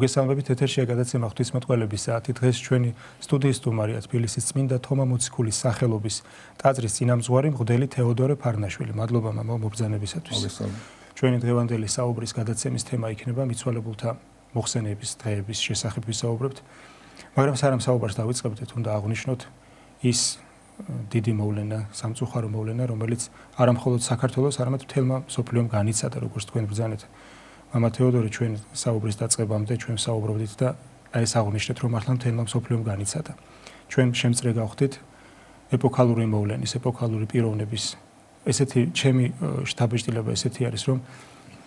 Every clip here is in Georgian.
მოგესალმებით ეთერშია გადაცემა ღვთისმეტყველების საათი. დღეს ჩვენი სტუდიის სტუმარია თბილისის წმინდა თომა მოციქულის სახელობის ტაძრის წინამძღვარი მღვდელი თეოდორე ფარნაშვილი. მადლობა მამა მობრძანებისათვის. ჩვენი დღევანდელი საუბრის გადაცემის თემა იქნება მიცვალებულთა მოხსენების დღეების შესახებ ვისაუბრებთ. მაგრამ სანამ საუბარს დავიწყებთ, უნდა აღვნიშნოთ ის დიდი მოვლენა, სამწუხარო მოვლენა, რომელიც არა მხოლოდ საქართველოს, არამედ მთელმა მსოფლიომ განიცადა, როგორც თქვენ ბრძანეთ. მამა თეოდორე, ჩვენ საუბრის დაწყებამდე ჩვენ საუბრობდით და აი ეს აღვნიშნეთ, რომ მართლა მთელმა მსოფლიომ განიცადა. ჩვენ შემწრე გავხდით ეპოქალური მოვლენის, ეპოქალური პიროვნების. ესეთი ჩემი შთაბეჭდილება ესეთი არის, რომ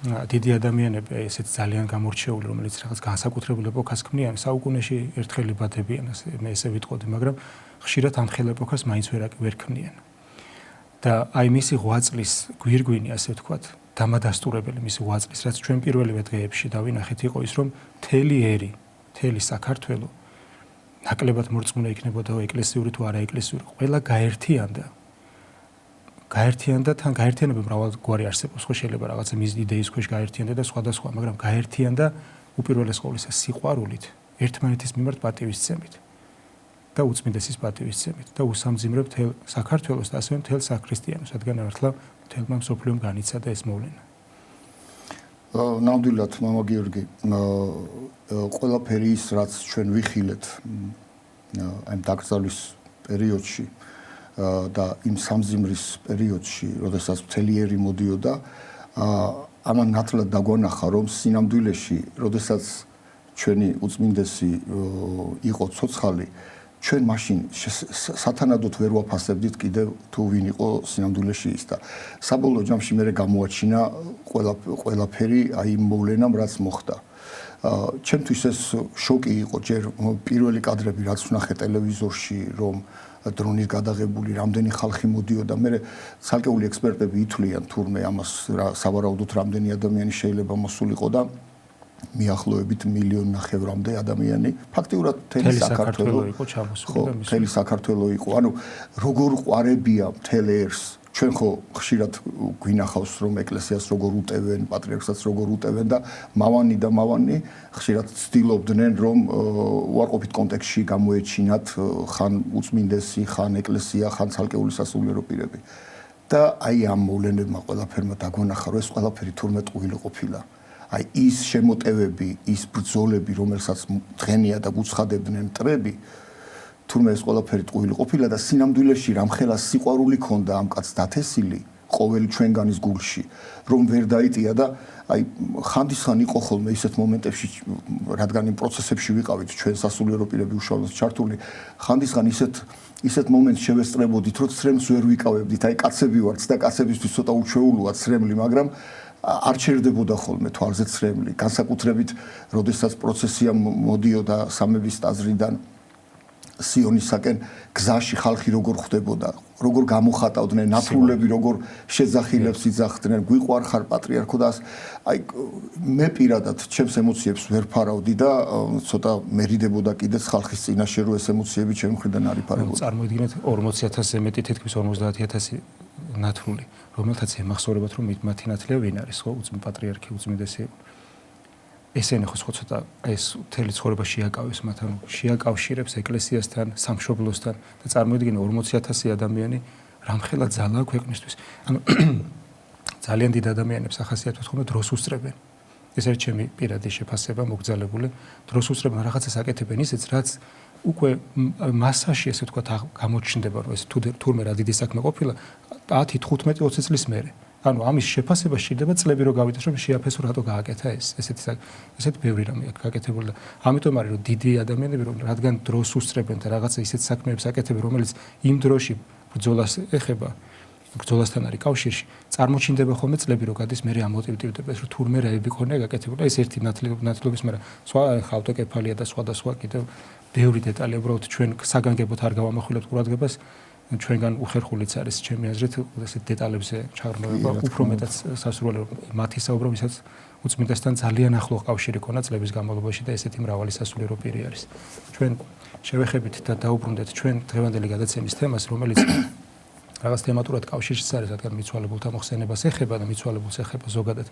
დიდი ადამიანები, აი ესეთი ძალიან გამორჩეული, რომელიც რაღაც განსაკუთრებულ ეპოქას ქმნიან, საუკუნეში ერთხელ იბადებიან, მე ესე ვიტყოდი, მაგრამ ხშირად ამ ხელ ეპოქას მაინც ვერ ქმნიან. და აი მისი ღვაწლის გვირგვინი, ასე ვთქვათ, დამადასტურებელი მისი ღვაწლის, რაც ჩვენ პირველივე დღეებში დავინახეთ, იყო ის, რომ მთელი ერი, მთელი საქართველო ნაკლებად მორწმუნე იქნებოდა ეკლესიური თუ არა ეკლესიური, ყველა გაერთიანდა, თან გაერთიანება მრავალგვარი არსებობს, ხო შეიძლება რაღაცა მის იდეის ქვეშ გაერთიანდა და სხვადასხვა, მაგრამ გაერთიანდა უპირველეს ყოვლისა სიყვარულით, ერთმანეთის მიმართ პატივისცემით და უწმინდესის პატივისცემით და უსამძიმრებ მთელ საქართველოს და ასევე მთელ საქრისტიანოს, რადგან მართლა მთელმა მსოფლიომ განიცადა ეს მოვლენა. ნამდვილად, მამა გიორგი, ყველაფერი ის, რაც ჩვენ ვიხილეთ ამ დაკრძალვის პერიოდში და იმ სამძიმრის პერიოდში, როდესაც მთელი ერი მოდიოდა, ამან ნათლად დაგვანახა, რომ სინამდვილეში, როდესაც ჩვენი უწმინდესი იყო ცოცხალი, ჩვენ მაშინ სათანადოდ ვერ ვაფასებდით კიდევ თუ ვინ იყო სინამდვილეში ის და საბოლოო ჯამში მე გამოაჩინა ყველაფერი აი იმ მოვლენამ, რაც მოხდა. ჩემთვის ეს შოკი იყო ჯერ პირველი კადრები, რაც ვნახე ტელევიზორში, რომ დრონის გადაღებული რამდენი ხალხი მოდიოდა, მე ცალკეული ექსპერტები ითვლიან თურმე ამას სავარაუდოდ რამდენი ადამიანი შეიძლება მოსულიყო და მიახლოებით 1.5 მილიონამდე ადამიანი, ფაქტიურად მთელი საქართველო იყო ჩამოსული და მთელი საქართველო იყო. ანუ როგორ ყვარებია მთელ ერს, ჩვენ ხო ხშირად გვინახავს, რომ ეკლესიას როგორ უტევენ, პატრიარქსაც როგორ უტევენ და მავანი ხშირად ცდილობდნენ, რომ უარყოფით კონტექსტში გამოეჩინათ ხან უწმინდესი, ხან ეკლესია, ხან ცალკეული სასულიერო პირები. და აი ამ მოვლენებმა ყველაფერმა დაგვანახა, რომ ეს ყველაფერი თურმე ტყუილი ყოფილა. აი ის შემოტევები, ის ბრძოლები, რომელსაც დღენია და გუცხადებდნენ მტრები, თურმე ეს ყველაფერი ტყუილი ყოფილა და სინამდვილეში რამხელა სიყვარული ქონდა ამ კაცს დათესილი ყოველი ჩვენგანის გულში, რომ ვერ დაიტია და აი ხანდისხან იყო ხოლმე ისეთ მომენტებში, რადგან იმ პროცესებში ვიყავით ჩვენ სასულიერო პირები უშუალოდ ჩართული, ხანდისხან ისეთ მომენტს შევესწრებოდით, რომ ცრემლს ვერ ვიკავებდით, აი კაცები ვართ და კაცებისთვის ცოტა უჩვეულოა ცრემლი, მაგრამ არ ჩერდებოდა ხოლმე თვალზე ცრემლი, განსაკუთრებით, როდესაც პროცესია მოდიოდა სამების ტაძრიდან სიონისაკენ, გზაში ხალხი როგორ ხვდებოდა, როგორ გამოხატავდნენ, ნათლულები როგორ შეძახილებს იძახდნენ, გვიყვარხარ პატრიარქო და აი მე პირადად ჩემს ემოციებს ვერ ფარავდი და ცოტა მერიდებოდა კიდეც ხალხის წინაშე რომ ეს ემოციები ჩემი მხრიდან არ იფარებოდა. წარმოიდგინეთ 40,000-ზე მეტი, თითქმის 50,000 ნათლული, რომელთაც ემახსოვრებათ, რომ მათი ნათლია ვინ არის, ხო, პატრიარქი, უწმინდესი. ესენი ხო ცოტა ეს მთელი ცხოვრება შეაკავეს მათ, ანუ შეაკავშირებს ეკლესიასთან, სამშობლოსთან და წარმოიდგინე 40,000 ადამიანი რამხელა ძალაა ქვეყნისთვის. ანუ ძალიან დიდ ადამიანებს ახასიათებთ ხოლმე დროს უსწრებენ. ეს არის ჩემი პირადი შეფასება, მოგძალებული. დროს უსწრებენ რაღაცას აკეთებენ ისიც, რაც უკვე მასაში, ესე ვთქვათ, გამოჩნდება, რომ ეს თურმე რა დიდი საქმე ყოფილა 10, 15, 20 წლის მერე. ანუ ამის შეფასება შეიძლება წლები რო გავიდეს, რომ შეაფასო რატო გააკეთა ეს. ესეთი ბევრი რამე აქვს გაკეთებული და ამიტომ არის რომ დიდი ადამიანები რომ რადგან დროს უსწრებენ და რაღაცა ისეთ საქმეებს აკეთებენ, რომელიც იმ დროში ბრძოლას ეხება, ბრძოლასთან არის კავშირში, წარმოჩინდება ხოლმე წლები რო გადის, მე ამოტივდება ეს რომ თურმე რაები ქონია გაკეთებული. ეს ერთი ნათლობის, მაგრამ სხვა ავტოკეფალია და სხვადასხვა კიდევ ბევრი დეტალი, უბრალოდ ჩვენ საგანგებოდ არ გავამახვილებთ ყურადღებას. ჩვენგან უხერხულიც არის ჩემი აზრით ესე დეტალებზე ჩაღრმავება უფრო მეტად სასურველია მათი საუბრო ვისაც უწმინდესთან ძალიან ახლო კავშირი ქონა წლების განმავლობაში და ესეთი მრავალი სასულიერო პირი არის ჩვენ შევეხებით და დაუბრუნდეთ ჩვენ დღევანდელი გადაცემის თემას რომელიც რაღაც თემატურად კავშირშიც არის რადგან მიცვალებულთა მოხსენებას ეხება და მიცვალებულს ეხება ზოგადად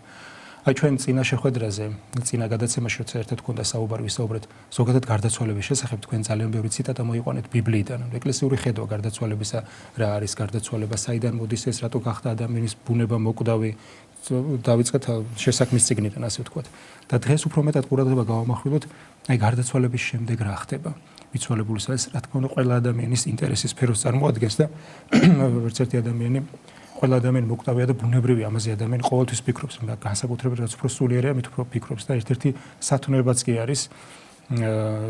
აი ჩვენ წინა შეხვედრაზე, წინა გადაცემაში როცა ერთად გქონდა საუბარი ვისაუბრეთ ზოგადად გარდაცვალების შესახებ თქვენ ძალიან ბევრი ციტატა მოიყვანეთ ბიბლიიდან. ეკლესიური ხედვა გარდაცვალებისა რა არის გარდაცვალება, საიდან მოდის ეს, რატო გახდა ადამიანის ბუნება მოკვდავი, დავიწყეთ შესაქმის წიგნიდან ასე ვთქვათ. და დღეს უფრო მეტად ყურადღება გავამახვილოთ აი გარდაცვალების შემდეგ რა ხდება. მიცვალებულისა ეს რა თქმა უნდა ყველა ადამიანის ინტერესის სფეროს წარმოადგენს და ერთ ერთი ადამიანი ყველა ადამიანი მოკვდავია და ბუნებრივია ამაზე ადამიანი ყოველთვის ფიქრობს, მაგრამ განსაკუთრებით რაც უფრო სულიერია, მით უფრო ფიქრობს და ერთ-ერთი სათნოებაც კი არის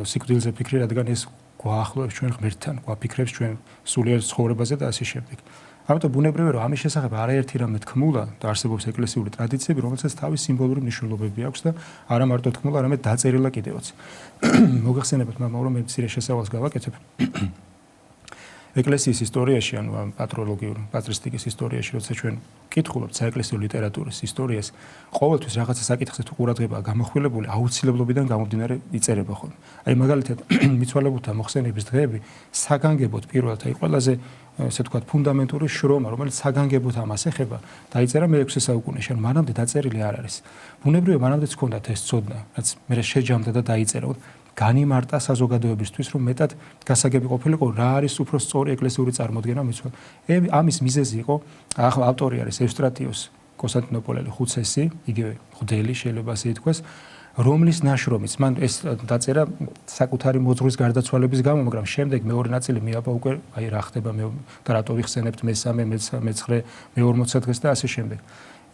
სიკვდილზე ფიქრი, რადგან ეს გვაახლოებს ჩვენ ღმერთთან, გვაფიქრებს ჩვენ სულიერ ცხოვრებაზე და ასე შემდეგ. ამიტომ ბუნებრივია რომ ამის შესახებ არაერთი რამე თქმულა და არსებობს ეკლესიური ტრადიციები, რომელსაც თავის სიმბოლური მნიშვნელობები აქვს და არა მარტო თქმულა, არამედ დაწერილა კიდევაც. მოგახსენებათ მამა რომ მე მცირე შესავალს გავაკეთებ. ეკლესიის ისტორიაში, ანუ პატროლოგიურ, პატრისტიკის ისტორიაში, როცა ჩვენ ვკითხულობთ საეკლესიო ლიტერატურის ისტორიას, ყოველთვის რაღაცა საკითხზე თუ ყურადღებაა გამოხვილებული, აუცილებლობიდან გამომდინარე იწერება ხოლმე. აი მაგალითად, მიცვალებულთა მოხსენების დღეები საგანგებოდ პირველად აი ყველაზე ესე ვთქვათ ფუნდამენტური შრომა, რომელიც საგანგებოდ ამას ეხება, დაიწერა მე-6 საუკუნეში, ანუ მანამდე დაწერილი არ არის. ბუნებრივია მანამდეც ჰქონდათ ეს ცოდნა, რაც მე შეჯამდა და დაიწერა. განიმარტა საზოგადოებისთვის, რომ მეტად გასაგები ყოფილიყო, რა არის უფრო სწორი ეკლესიური წარმოდგენა მიცვალ. ამის მიზეზი იყო, ახლა ავტორი არის ევსტრატიოს კონსტანტინოპოლელი ხუცესი, იგივე მღვდელი შეიძლება ასე ითქვას, რომლის ნაშრომიც მან ეს დაწერა საკუთარი მოძღვრის გარდაცვალების გამო, მაგრამ შემდეგ მეორე ნაწილი მიაბა უკვე აი რა ხდება და რატო ვიხსენებთ მესამე, მე-9, მე-40 დღეს და ასე შემდეგ.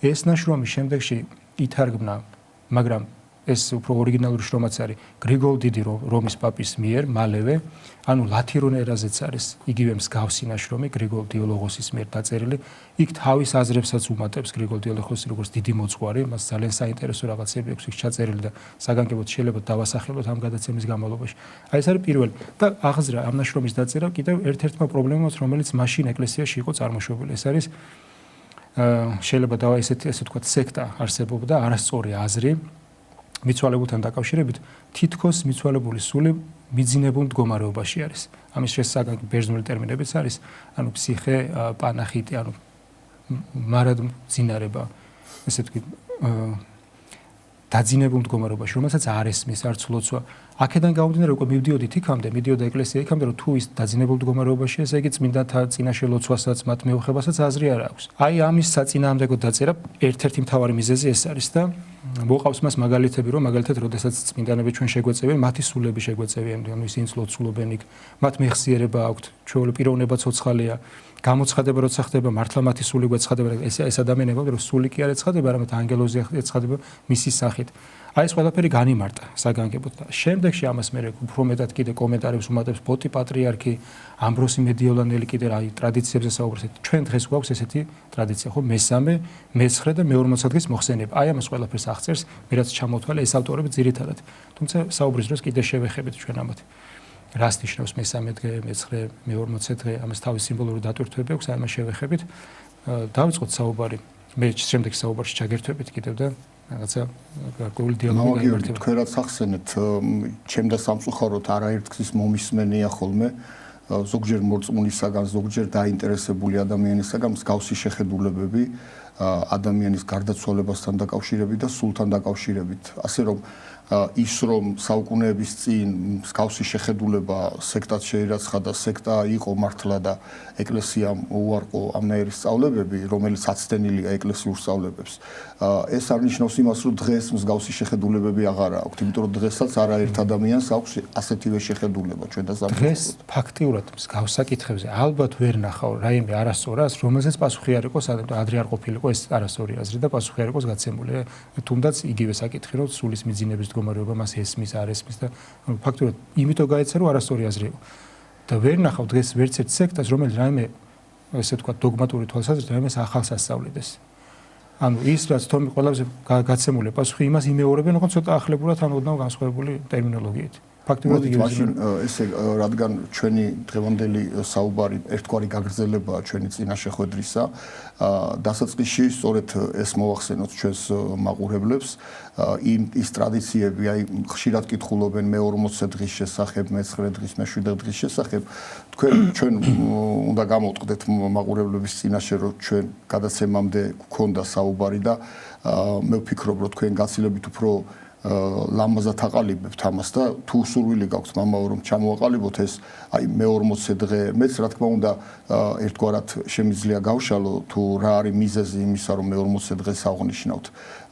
ეს ნაშრომი შემდეგში ითარგმნა, მაგრამ ეს უფრო ორიგინალური შრომაც არის გრიგოლ დიდი რომის პაპის მიერ მალევე, ანუ ლათინურ ენაზეც არის იგივე მსგავსი ნაშრომი გრიგოლ დიოლოგოსის მიერ დაწერილი. იქ თავის აზრებსაც უმატებს გრიგოლ დიოლოგოსი როგორც დიდი მოძღვარი, მას ძალიან საინტერესო რაღაცები აქვს იქ ჩაწერილი და საგანგებოდ შეიძლება დავასახელოთ ამ გადაცემის განმავლობაში. აი ეს არის პირველი და აღზრა ამ ნაშრომის დაწერა კიდევ ერთ-ერთმა პრობლემას, რომელიც მაშინ ეკლესიაში იყო წარმოშობილი. ეს არის შეიძლება ესე ვთქვათ სექტა არსებობდა, არასწორი აზრი მიცვალებულთან დაკავშირებით თითქოს მიცვალებული სული მიძინებულ მდგომარეობაში არის. ამის შესაგან ბერძნული ტერმინებიც არის, ანუ ფსიხე, პანახიტი, ანუ მარადმძინარება, ესე ვთქვი, დაძინებულ მდგომარეობაში, რომელსაც არ ესმის, არც ლოცვა. აქედან გამომდინარე უკვე მივდიოდით იქამდე, მიდიოდა ეკლესია იქამდე, რომ თუ ის დაძინებულ მდგომარეობაშია, ესე იგი წმინდანთა წინაშე ლოცვასაც, მათ მეუხებასაც აზრი არ აქვს. აი ამის საწინააღმდეგო დაწერა ერთ-ერთი მთავარი მიზეზი ეს არის და მოყავს მას მაგალითები, რომ მაგალითად, როდესაც წმინდანები ჩვენ შეგვეწევიან, მათი სულები შეგვეწევიან, ანუ ისინიც ლოცულობენ იქ, მათ მეხსიერება აქვთ, ჩვეულებრივ პიროვნება ცოცხალია, გამოცხადება როცა ხდება, მართლა მათი სული გვეცხადება, ეს ადამიანები, რომ სული კი არ ეცხადება, არამედ ანგელოზი ეცხადება მისი სახით. აი ეს ყველაფერი განიმარტა საგანგებოდ და შემდეგში ამას მე უფრო მეტად კიდე კომენტარებს უმატებს ბოტი პატრიარქი, ამბროსი მედიოლანელი კიდე აი ტრადიციებზე საუბრობს. ჩვენ დღეს გვაქვს ესეთი ტრადიცია, ხო, მე-3, მე-9 და მე-40 დღის მოხსენება. აი ამას ყველაფერს აღწერს, მე რაც ჩამოთვალე ეს ავტორები ძირითადად. თუმცა საუბრის დროს კიდე შევეხებით ჩვენ ამათ. რას ნიშნავს მე-3 დღე, მე-9, მე-40 დღე, ამას თავის სიმბოლური დატვირთვები აქვს, აი ამას შევეხებით. დავიწყოთ საუბარი. მე შემდეგ საუბარში ჩაგერთვებით კიდევ და რაღაცა გარკვეული დიალოგი გამართება. თქვენ რაც ახსენეთ, ჩემდა სამწუხაროდ არაერთგზის მომისმენია ხოლმე ზოგჯერ მორწმუნისაგან, ზოგჯერ დაინტერესებული ადამიანისაგან მსგავსი შეხედულებები ადამიანის გარდაცვალებასთან დაკავშირებით და სულთან დაკავშირებით. ასე რომ ის რომ საუკუნეების წინ მსგავსი შეხედულება სექტად შეირაცხა და სექტა იყო მართლა და ეკლესიამ უარყო ამნაირი სწავლებები, რომელიც აცდენილია ეკლესიურ სწავლებებს. ეს არ ნიშნავს იმას, რომ დღეს მსგავსი შეხედულებები აღარ აქვთ, იმიტომ რომ დღესაც არაერთ ადამიანს აქვს ასეთივე შეხედულება ჩვენ და დღეს ფაქტიურად მსგავს საკითხებზე ალბათ ვერ ნახავ რაიმე არასწორას, რომელზეც პასუხი არ იყოს, ადრე არ ყოფილიყო ეს არასწორი აზრი და პასუხი არ იყოს გაცემული. თუნდაც იგივე საკითხი, რომ სულის მიძინების მდგომარეობა მას ესმის, არ ესმის და ფაქტობრივად იმიტომ გაეცა, რომ არასწორი აზრი იყო. და ვერ ნახავ დღეს ვერც ერთ სექტას, რომელიც რაიმე ესე ვთქვათ დოგმატური თვალსაზრისით რაიმეს ახალს ასწავლიდეს. ანუ ის რაც თორმე ყველაზე გაცემული პასუხი იმას იმეორებენ, როგორც ცოტა ახლებურად ან ოდნავ განსხვავებული ტერმინოლოგიით. ფაქტობრივად იგივე მაშინ ესე რადგან ჩვენი დღევანდელი საუბარი ერთგვარი გაგრძელებაა ჩვენი წინა შეხვედრისა, დასაწყისში სწორედ ეს მოახსენოთ ჩვენს მაყურებლებს, ის ტრადიციები, აი ხშირად კითხულობენ მე-40 დღის შესახებ, მე-9 დღის, მე-7 დღის შესახებ, ჩვენ უნდა გამოვტყდეთ მაყურებლების წინაშე, რომ ჩვენ გადაცემამდე გქონდა საუბარი და მე ვფიქრობ, რომ თქვენ გაცილებით უფრო ლამაზად აყალიბებთ ამას და თუ სურვილი გაქვთ მამაო რომ ჩამოაყალიბოთ ეს აი მე-40 დღე მეც რა თქმა უნდა ერთგვარად შემიძლია გავშალო თუ რა არის მიზეზი იმისა რომ მე-40 დღეს აღნიშნავთ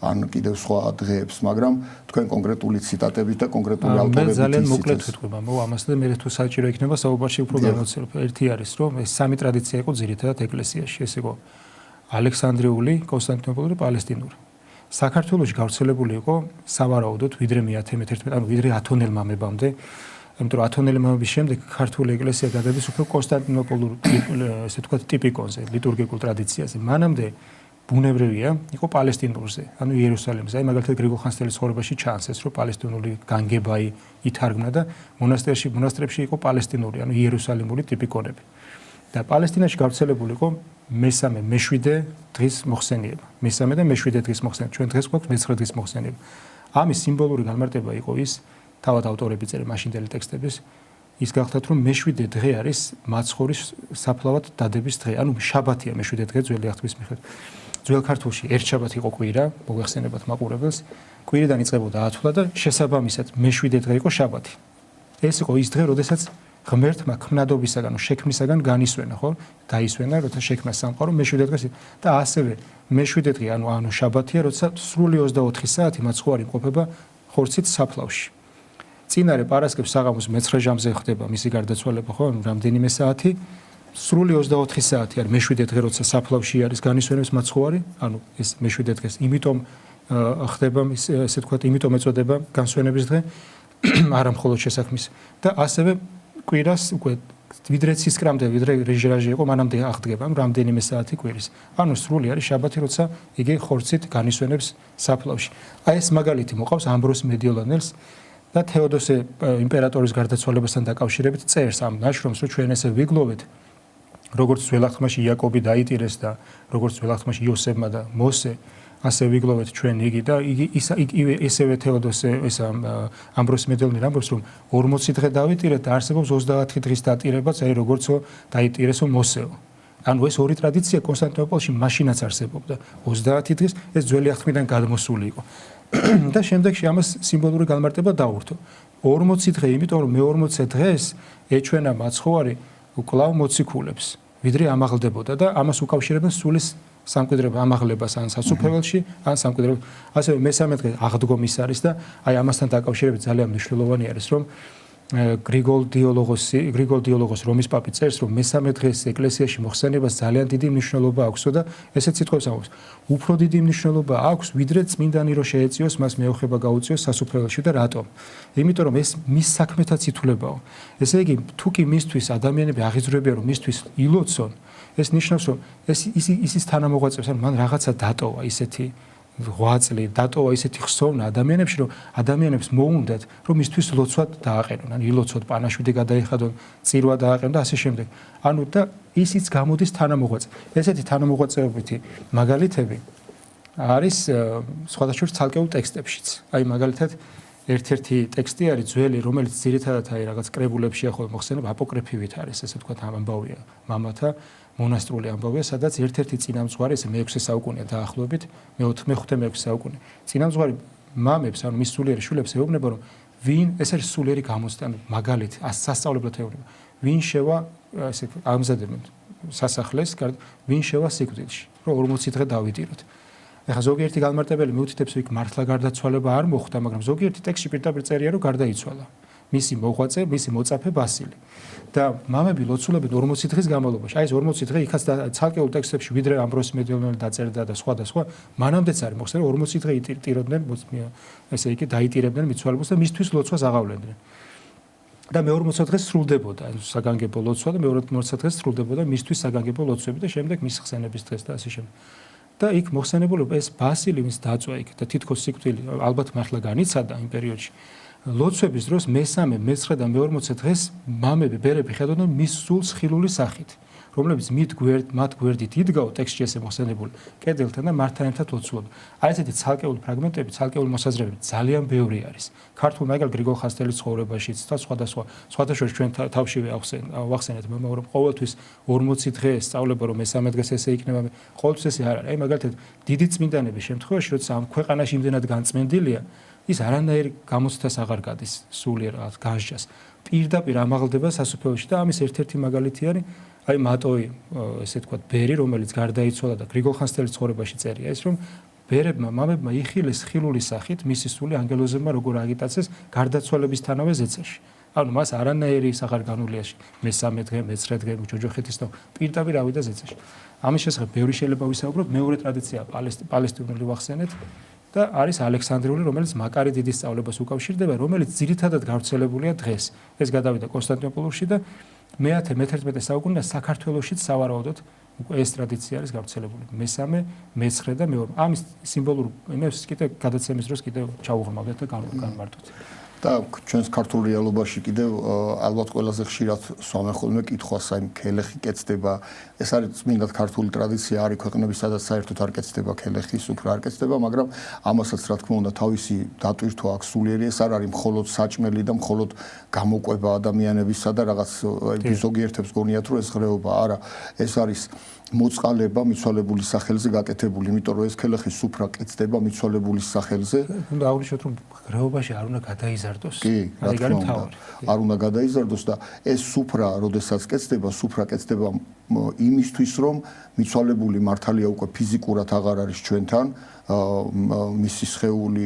ან კიდევ სხვა დღეებს მაგრამ თქვენ კონკრეტული ციტატებით და კონკრეტული ავტორებით მე ძალიან მოკლედ ვიტყვი მამაო ამას და მე თუ საჭირო იქნება საუბარში უფრო გამოცდილებ ერთი არის რომ ეს სამი ტრადიცია იყო ძირითადად ეკლესიაში ეს იყო ალექსანდრიული, კონსტანტინოპოლური, პალესტინური საქართველოში გავრცელებული იყო სავარაუდოდ ვიდრე მე-11, ანუ ვიდრე ათონელ მამებამდე, იმიტომ რომ ათონელი მამების შემდეგ ქართული ეკლესია გადადის უფრო კონსტანტინოპოლურ, ესე ვთქვათ, ტიპიკონზე, ლიტურგიკულ ტრადიციაზე. მანამდე ბუნებრივია, იყო პალესტინურზე, ანუ იერუსალიმზე. აი მაგალითად გრიგოლ ხანძთელის ცხოვრებაში ჩანს ეს, რომ პალესტინური განგებაი ითარგმნა და მონასტრებში იყო პალესტინური, ანუ იერუსალიმური ტიპიკონები. და პალესტინაში გავრცელებული იყო მესამე, მე-7 დღის მოხსენიება. მესამე და მე-7 დღის მოხსენიება. ჩვენ დღეს გვაქვს მე-9 დღის მოხსენიება. ამის სიმბოლური განმარტება იყო ის, თავად ავტორები წერენ მაშინდელი ტექსტების, ის გახდათ, რომ მე-7 დღე არის მაცხოვრის საფლავად დადების დღე. ანუ შაბათია მე-7 დღე ძველი აღთქმის მიხედვით. ძველ ქართულში ერთ შაბათი იყო კვირა, მოგეხსენებათ მაყურებელს. კვირიდან იწყებოდა ათვლა და შესაბამისად მე-7 დღე იყო შაბათი. ეს იყო ის დღე, როდესაც ღმერთმა ქმნადობისაგან, შექმნისაგან განისვენა, ხო? დაისვენა, როცა შექმნა სამყარო მე-7 დღეს და ასევე მე-7 დღე, ანუ შაბათია, როცა სრული 24 საათი მაცხოვარი იმყოფება ხორცით საფლავში. წინარე პარასკევს საღამოს მე-9 ჟამზე ხდება მისი გარდაცვალება, ხო? ანუ რამდენიმე საათი, სრული 24 საათი არის მე-7 დღე, როცა საფლავში არის განისვენებს მაცხოვარი, ანუ ეს მე-7 დღეს, იმიტომ ხდება ესე ვთქვათ, იმიტომ ეწოდება განსვენების დღე, არა მხოლოდ შესაქმის და ასევე კვირას უკვე ვიდრე ცისკრამდე, ვიდრე რეჟირაჟი იყო, მანამდე აღდგება რამდენიმე საათი კვირის. ანუ სრული არის შაბათი, როცა იგი ხორცით განისვენებს საფლავში. აი ეს მაგალითი მოყავს ამბროს მედიოლანელს და თეოდოსე იმპერატორის გარდაცვალებასთან დაკავშირებით წერს ამ ნაშრომს, რომ ჩვენ ესე ვიგლოვეთ, როგორც ძველ აღთქმაში იაკობი დაიტირეს და როგორც ძველ აღთქმაში იოსებმა და მოსე ასე ვიგლოვეთ ჩვენ იგი და ისევე თეოდოსე ეს ამბროს მედიოლანი ამბობს რომ 40 დღე დავიტირეთ და არსებობს 30 დღის დატირებაც აი როგორცო დაიტირესო მოსეო. ანუ ეს ორი ტრადიცია კონსტანტინოპოლში მაშინაც არსებობდა 30 დღის ეს ძველი აღთქმიდან გადმოსული იყო. და შემდეგში ამას სიმბოლური განმარტება დაურთო. 40 დღე, იმიტომ რომ მე-40 დღეს ეჩვენა მაცხოვარი უკვლავ მოციქულებს, ვიდრე ამაღლდებოდა და ამას უკავშირებენ სულის სამკვიდრებო ამაღლებას ან სასუფეველში, ან სამკვიდრებო. ასევე მესამე დღე აღდგომის არის და აი ამასთან დაკავშირებით ძალიან მნიშვნელოვანი არის, რომ გრიგოლ დიოლოგოს რომის პაპი წერს, რომ მესამე დღეს ეკლესიაში მოხსენებას ძალიან დიდი მნიშვნელობა აქვსო და ესეც სიტყვებს ამბობს. უფრო დიდი მნიშვნელობა აქვს, ვიდრე წმინდანი რო შეეწიოს, მას მეოხება გაუწიოს სასუფეველში და რატომ? იმიტომ რომ ეს მის საქმეთაც ითვლებაო. ესე იგი, თუ კი მისთვის ადამიანები აღიძვრებიან, რომ მისთვის ილოცონ, ეს ნიშნავს, რომ ისის თანამოღვაწეებს, ანუ მან რაღაცა დატოვა ისეთი ღვაწლი, დატოვა ისეთი ხსოვნა ადამიანებში, რომ ადამიანებს მოუნდათ, რომ მისთვის ლოცვად დააყენონ, ან ილოცოთ, პანაშვიდი გადაიხადონ, წირვა დააყენონ და ასე შემდეგ. ანუ და ისიც გამოდის თანამოღვაწე. ესეთი თანამოღვაწეობითი მაგალითები არის სხვადასხვა ცალკეულ ტექსტებშიც. აი მაგალითად ერთ-ერთი ტექსტი არის ძველი, რომელიც ძირითადად აი რაღაც კრებულებში ახლა მოხსენება აპოკრიფივით არის, ესე ვთქვათ, ამბავია მამათა მონასტრული ამბავია, სადაც ერთ-ერთი წინამძღვარი, ესე მე-6 საუკუნეა დაახლოებით, მე-5-6 საუკუნე. წინამძღვარი მამებს, ანუ მის სულიერ შვილებს ეუბნება, რომ ვინ ეს არის სულიერი გამოცდა, ანუ მაგალითი, სასწავლებლად ეუბნება. ვინ შევა, ესე ამზადებენ სასახლეს, ვინ შევა სიკვდილში, რომ 40 დღე დავიტიროთ. ეხლა ზოგიერთი განმარტებელი მიუთითებს, რომ იქ მართლა გარდაცვალება არ მოხდა, მაგრამ ზოგიერთი ტექსტში პირდაპირ წერია, რომ გარდაიცვალა. მისი მოღვაწე, მისი მოწაფე ბასილი. და მამები ლოცულებენ 40 დღის განმავლობაში. აი ეს 40 დღე იქაც ცალკეულ ტექსტებში ვიდრე ამბროს მედიოლანი დაწერდა და სხვა და სხვა, მანამდეც არის მოხსენა 40 დღე იტიროდნენ, ესე იგი დაიტირებდნენ მიცვალებულს და მისთვის ლოცვას აღავლენდნენ. და მე-40 დღეს სრულდებოდა საგანგებო ლოცვა და მე-40 დღეს სრულდებოდა მისთვის საგანგებო ლოცვები და შემდეგ მის ხსენების დღეს და ასე შემდეგ. და იქ მოხსენებულობა ეს ბასილი, ვინც დაწვა იქ და თითქოს სიკვდილი ალბათ მართლა განიცადა იმ პერიოდში. ლოცვების დროს მესამე, მეცხრე და მე-40 დღეს მამები, ბერები ხედავდნენ მის სულს ხილული სახით, რომლებიც მათ გვერდით იდგაო ტექსტში ესე მოხსენებული კედელთან და მართან ერთად ლოცულობდა. აი ესეთი ცალკეული ფრაგმენტები, ცალკეული მოსაზრებები ძალიან ბევრი არის. ქართულ მაგალ გრიგოლ ხასტელის ცხოვრებაშიც და სხვადასხვა ჩვენ თავშივე ვახსენეთ მამა რომ ყოველთვის 40 დღე სწავლება რომ მესამე დღეს ესე იქნება, ყოველთვის ესე არ არის. აი მაგალითად დიდი წმინდანების შემთხვევაში, როცა ამ ქვეყანაში იმდენად განწმენდილია, ის არანაირი გამოცდას აღარ გადის სულიერ განსჯას. პირდაპირ ამაღლდება სასუფეველში და ამის ერთ-ერთი მაგალითი არის აი მატოი, ესე თქვა, ბერი, რომელიც გარდაიცვალა და გრიგოლ ხანძთელის ცხოვრებაში წერია ის, რომ ბერებმა, მამებმა იხილეს ხილული სახით მისი სული ანგელოზებმა როგორ აგიტაცეს გარდაცვალებისთანავე ზეცაში. ანუ მას არანაირი ის აღარ განულიაში მესამე დღე, მეცხრე დღე ჯოჯოხეთის და პირდაპირ ავიდა ზეცაში. ამის შესახებ ბევრი შეიძლება ვისაუბროთ, მეორე ტრადიცია პალესტინური ვახსენეთ და არის ალექსანდრიული, რომელიც მაკარი დიდის სწავლებას უკავშირდება, რომელიც ძირითადად გავრცელებულია დღეს. ეს გადავიდა კონსტანტინოპოლში და მე-11 საუკუნიდან საქართველოშიც სავარაუდოდ ეს ტრადიცია არის გავრცელებული. მესამე, მეცხრე და მე-20. ამის სიმბოლურ იმებს კიდე გადაცემის დროს კიდე ჩაუღრმავდეთ და განმარტოთ. და ჩვენს ქართულ რეალობაში კიდევ ალბათ ყველაზე ხშირად სვამენ ხოლმე კითხვას, აი ქელეხი კეცდება. ეს არის წმინდად ქართული ტრადიცია, არის ქვეყნების, სადაც საერთოდ არ კეცდება ქელეხი, სუფრა არ კეცდება, მაგრამ ამასაც რა თქმა უნდა თავისი დატვირთვა აქვს სულიერი, ეს არ არის მხოლოდ საჭმელი და მხოლოდ გამოყვება ადამიანებისა და რაღაც ზოგიერთებს გონიათ რომ ეს ღრეობა, არა, ეს არის მოწყალება მიცვალებულის სახელზე გაკეთებული, იმიტომ რომ ეს ქელეხი სუფრა კეცდება მიცვალებულის სახელზე. უნდა აღვნიშნოთ რომ ღრეობაში არ უნდა გადაიზარდოს. კი, რა თქმა უნდა, არ უნდა გადაიზარდოს და ეს სუფრა, როდესაც კეცდება, სუფრა კეცდება იმისთვის, რომ მიცვალებული მართალია უკვე ფიზიკურად აღარ არის ჩვენთან, მისი სხეული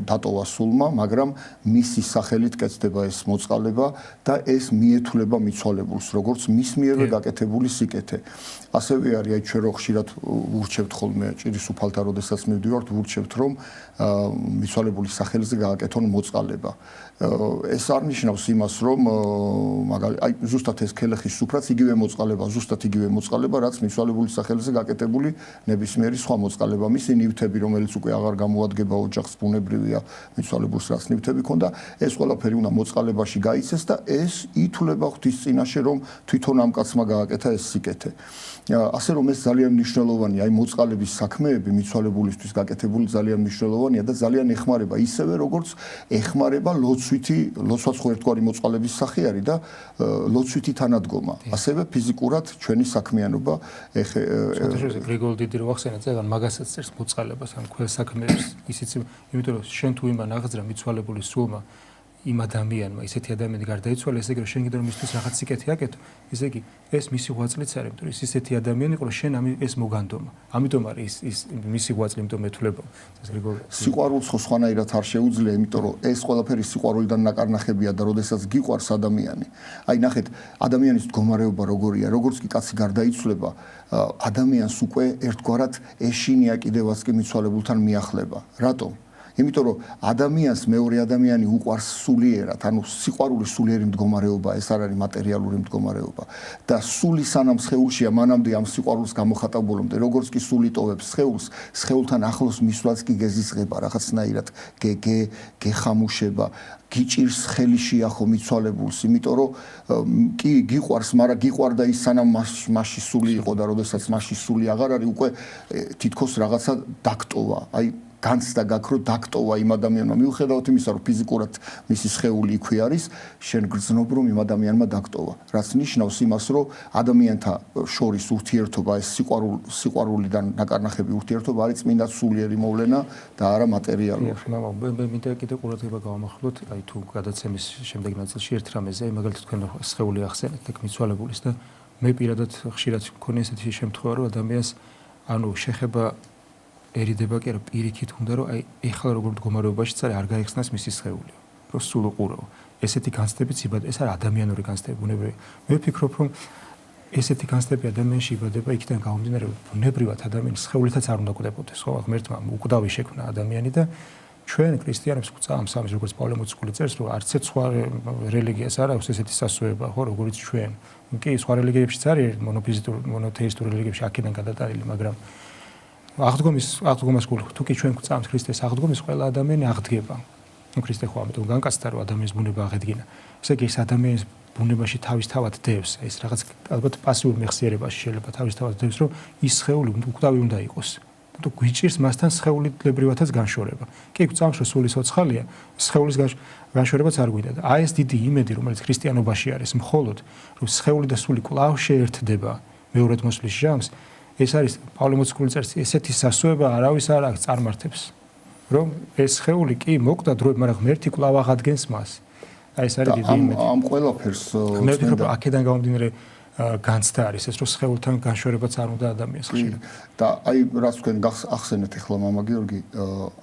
დატოვა სულმა, მაგრამ მისი სახელით კეცდება ეს მოწყალება და ეს მიეთვლება მიცვალებულს, როგორც მის მიერვე გაკეთებული სიკეთე. ასევე არის აი ჩვენ რო ხშირად ვურჩევთ ხოლმე ჭირის უფალთა, როდესაც მივდივართ, ვურჩევთ რომ მიცვალებულის სახელზე გააკეთონ მოწყალება. ეს არ ნიშნავს იმას, რომ აი ზუსტად ეს ქელეხის სუფრაც იგივე მოწყალება, ზუსტად იგივე მოწყალება, რაც მიცვალებულის სახელზე გაკეთებული ნებისმიერი სხვა მოწყალება. მისი ნივთები, რომელიც უკვე აღარ გამოადგება ოჯახს, ბუნებრივია მიცვალებულს რაც ნივთები ქონდა, ეს ყველაფერი უნდა მოწყალებაში გაიცეს და ეს ითვლება ღვთის წინაშე, რომ თვითონ ამ კაცმა გააკეთა ეს სიკეთე. ასე რომ ეს ძალიან მნიშვნელოვანია, აი მოწყალების საქმეები მიცვალებულისთვის გაკეთებული ძალიან მნიშვნელოვანია და ძალიან ეხმარება, ისევე როგორც ეხმარება ლოცვაც ხო ერთგვარი მოწყალების სახე არის და ლოცვითი თანადგომა, ასევე ფიზიკურად ჩვენი საქმიანობა საერთოდ გრიგოლ დიდი რო ახსენეთ, ზეგან მაგასაც წერს მოწყალებას, ან ყველა საქმეებს ისიც, იმიტომ რომ შენ თუ იმან აღძრა მიცვალებული სულმა იმ ადამიანმა, ისეთი ადამიანი გარდაიცვალა, ესე იგი რომ შენ კიდევ მისთვის რაღაც სიკეთე აკეთო, ესე იგი ეს მისი ღვაწლიც არის, იმიტომ რომ ის ისეთი ადამიანი იყო, რომ შენ ეს მოგანდომა. ამიტომ არის ის მისი ღვაწლი, იმიტომ მეთვლება. ეს გრიგოლ სიყვარულს ხო სხვანაირად არ შეუძლია, იმიტომ რომ ეს ყველაფერი სიყვარულიდან ნაკარნახებია და როდესაც გიყვარს ადამიანი. აი ნახეთ, ადამიანის მდგომარეობა როგორია, როგორც კი კაცი გარდაიცვლება, ადამიანს უკვე ერთგვარად ეშინია კიდევაც კი მიცვალებულთან მიახლება. რატომ? იმიტომ რომ ადამიანს მეორე ადამიანი უყვარს სულიერად, ანუ სიყვარული სულიერი მდგომარეობა, ეს არ არის მატერიალური მდგომარეობა და სული სანამ სხეულშია, მანამდე ამ სიყვარულს გამოხატავ ბოლომდე, როგორც კი სული ტოვებს სხეულს, სხეულთან ახლოს მისვლაც კი გეზისღება, რაღაცნაირად გეხამუშება, გიჭირს ხელი შეახო მიცვალებულს, იმიტომ რომ კი გიყვარს, მაგრამ გიყვარდა ის სანამ მასში სული იყო და როდესაც მასში სული აღარ არის, უკვე თითქოს რაღაცა დაგტოვა, აი განცდა გაქვს, რომ დაგტოვა იმ ადამიანმა, მიუხედავად იმისა, რომ ფიზიკურად მისი სხეული იქვე არის, შენ გრძნობ, რომ იმ ადამიანმა დაგტოვა. რაც ნიშნავს იმას, რომ ადამიანთა შორის ურთიერთობა, ეს სიყვარულიდან ნაკარნახები ურთიერთობა არის წმინდა სულიერი მოვლენა და არა მატერიალური. მე მინდა კიდე ყურადღება გავამახვილოთ, აი თუ გადაცემის შემდეგ ნაწილში ერთ რამეზე, აი მაგალითად თქვენ სხეული ახსენეთ და მიცვალებულის და მე პირადად ხშირად მქონია ესეთი შემთხვევა, რომ ადამიანს ანუ შეხება ერიდება კი არა პირიქით უნდა რომ აი ეხლა როგორ მდგომარეობაშიც არის არ გაიხსნას მისი სხეული რომ სულ უყურო ესეთი განცდებით იბადება ეს არის ადამიანური განცდები ბუნებრივი მე ვფიქრობ რომ ესეთი განცდები ადამიანში იბადება იქიდან გამომდინარე რომ ბუნებრივად ადამიანის სხეულითაც არ უნდა კვდებოდეს ხო ღმერთმა უკვდავი შექმნა ადამიანი და ჩვენ ქრისტიანებს გვწამს ამის როგორც პავლე მოციქული წერს რომ არც ერთ სხვა რელიგიას არ აქვს ესეთი სასუება ხო როგორც ჩვენ კი სხვა რელიგიებშიც არის მონოთეისტური რელიგიებში აქედან გადატანილი მაგრამ აღდგომას გულ თუ კი ჩვენ გვწამს ქრისტეს აღდგომის ყველა ადამიანი აღდგება ქრისტე ხო ამიტომ განკაცდა რომ ადამიანის ბუნება აღედგინა. ესე იგი ეს ადამიანის ბუნებაში თავისთავად დევს, ეს რაღაც ალბათ პასიურ მეხსიერებაში შეიძლება თავისთავად დევს, რომ ის სხეული უკვდავი უნდა იყოს. თუ გვიჭირს მასთან სხეულილებრივათაც განშორება. კი, წამშო სული სოცხალია, სხეულის განშორებაც არ გვინდა. და აი ეს დიდი იმედი, რომელიც ქრისტიანობაში არის, მხოლოდ რომ სხეული და სული კვლავ შეერთდება მეორედ მოსვლის ჟამს, ეს არის პავლე მოციქული წერს, ესეთი სასუება არავის არ აქვს წარმართებს. რომ ეს სხეული კი მოკვდა დროებით, მაგრამ ღმერთი კვლავ აღადგენს მას. აი ეს არის დიდი იმედი. ამ ყველაფერს მე ვფიქრობ, აქედან გამომდინარე განცდა არის ეს, რომ სხეულთან განშორებაც არ უნდა ადამიანს ხშირად. და აი რაც თქვენ ახსენეთ ახლა მამა გიორგი,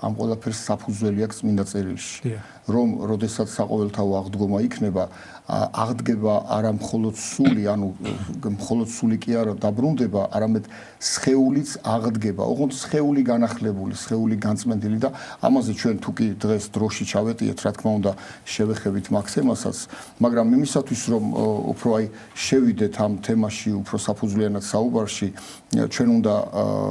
ამ ყველაფერს საფუძველი აქვს წმინდა წერილში. რომ როდესაც საყოველთაო აღდგომა იქნება, აღდგება არა მხოლოდ სული, ანუ მხოლოდ სული კი არა დაბრუნდება, არამედ სხეულიც აღდგება. ოღონდ სხეული განახლებული, სხეული განწმენდილი და ამაზე ჩვენ თუ კი დღეს დროში ჩავეტიეთ, რა თქმა უნდა, შევეხებით მაქსიმასაც, მაგრამ იმისათვის რომ უფრო აი შევიდეთ ამ თემაში, უფრო საფუძვლიანად საუბარში, ჩვენ უნდა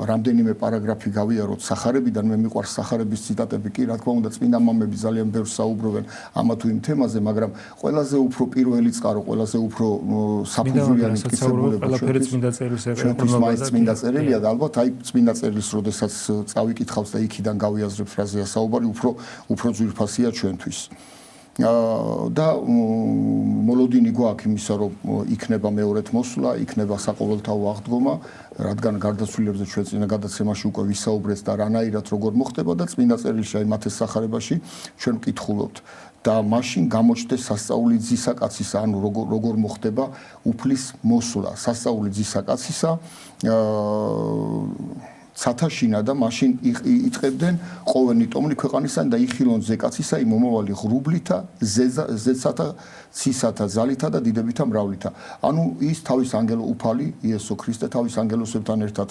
რამდენიმე პარაგრაფი გავიაროთ სახარებიდან, მე მიყვარს სახარების ციტატები კი, რა თქმა უნდა, წმინდა მამები ძალიან ბევრს საუბრობენ ამა თუ იმ თემაზე, მაგრამ ყველაზე უფრო პირველი წყარო, ყველაზე უფრო საფუძვლიანი მტკიცებულება ჩვენთვის წმინდა წერილია და ალბათ აი წმინდა წერილს როდესაც წავიკითხავთ და იქიდან გავიაზრებ ფრაზეა საუბარი, უფრო ძვირფასია ჩვენთვის. და მოლოდინი გვაქვს იმისა, რომ იქნება მეორედ მოსვლა, იქნება საყოველთაო აღდგომა, რადგან გარდაცვლილებზე ჩვენ წინა გადაცემაში უკვე ვისაუბრეთ და რანაირად როგორ მოხდება და წმინდა წერილში აი მათეს სახარებაში ჩვენ ვკითხულობთ. და მაშინ გამოჩნდეს სასწაული ძისაკაცისა, ანუ როგორ მოხდება უფლის მოსვლა. სასწაული ძისაკაცისა ცათაშინა და მაშინ იწებდნენ ყოვენი ტომნი ქვეყანისანი და იხილონ ზეკაცისა იმ მომავალი ღრუბლითა, ზეცათა, ცისათა, ძალითა და დიდებითა მრავლითა. ანუ ის თავის ანგელო უფალი, იესო ქრისტე თავის ანგელოსებთან ერთად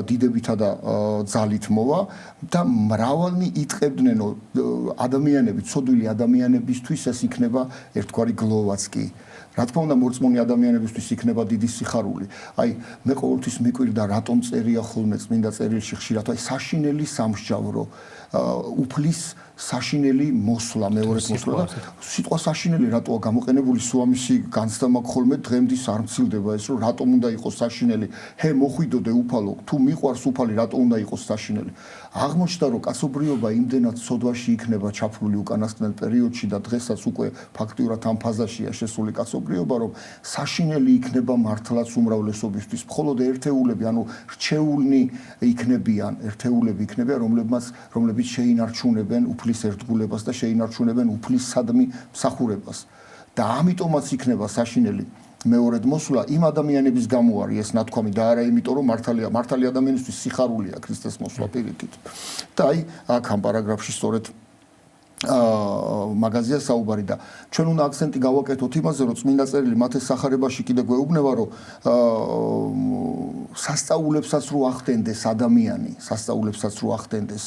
დიდებითა და ძალით მოვა და მრავალნი იწებდნენ ადამიანები, ცოდვილი ადამიანებისთვის ეს იქნება ერთგვარი გლოვაც კი. რა თქმა უნდა, მორწმუნე ადამიანებისთვის იქნება დიდი სიხარული. აი, მე ყოველთვის მიკვირდა, რატომ წერია ხოლმე წმინდა წერილში ხშირად, აი, საშინელი სამსჯავრო, უფლის საშინელი მოსვლა, მეორედ მოსვლა და სიტყვა საშინელი რატოა გამოყენებული, სუამისი განცდა მაქვს ხოლმე დღემდის არ მცილდება ეს, რომ რატომ უნდა იყოს საშინელი. ჰე, მოხვიდოდე უფალო, თუ მიყვარს უფალი, რატომ უნდა იყოს საშინელი. აღმოჩნდა, რომ კაცობრიობა იმდენად ცოდვაში იქნება ჩაფლული უკანასკნელ პერიოდში და დღესაც უკვე ფაქტიურად ამ ფაზაშია შესული კაცობრიობა, რომ საშინელი იქნება მართლაც უმრავლესობისთვის. მხოლოდ ერთეულები, ანუ რჩეულნი იქნებიან, რომლებიც შეინარჩუნებენ უფლის ერთგულებას და შეინარჩუნებენ უფლის სადმი მსახურებას. და ამიტომაც იქნება საშინელი მეორედ მოსვლა იმ ადამიანების გამო არის ეს ნათქვამი და არა იმიტომ რომ მართალი ადამიანისთვის სიხარულია ქრისტეს მოსვლა პირიქით. და აი აქ ამ პარაგრაფში სწორედ მაგაზია საუბარი და ჩვენ უნდა აქცენტი გავაკეთოთ იმაზე, რომ წმინდა წერილი მათეს სახარებაში კიდე გვეუბნება, რომ სასწაულებსაც რო ახდენდეს ადამიანი, სასწაულებსაც რო ახდენდეს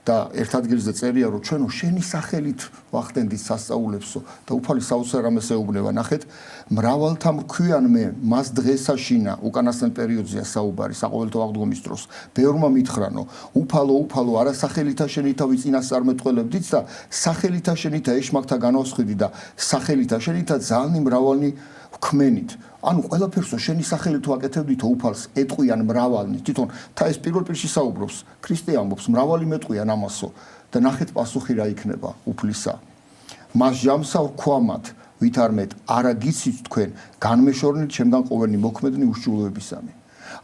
და ერთ ადგილზე წერია, რომ ჩვენო შენი სახელით ვახდენდით სასწაულებსო და უფალი საოცარ რამეს ეუბნება. ნახეთ, მრავალთა მქვიანმე მას დღესაშინა, უკანასკნელ პერიოდზეა საუბარი, საყოველთაო აღდგომის დროს. ბევრმა მითხრანო, უფალო, არა სახელითა შენითა ვიწინასწარმეტყველებდით და სახელითა შენითა ეშმაკთა განვასხვიდი და სახელითა შენითა ძალნი მრავალნი ვქმენით. ანუ ყველაფერსო შენი სახელით ვაკეთებდითო უფალს ეტყვიან მრავალნი. თვითონ თა ეს პირველ პირში საუბრობს, ქრისტე ამბობს, მრავალი მეტყვიან ამასო და ნახეთ პასუხი რა იქნება უფლისა. მას ჟამსა ვქვამათ, ვითარმეთ, არა გიცით თქვენ, განმეშორნით ჩემგან ყოველნი მოქმედნი უშუალოებისამი.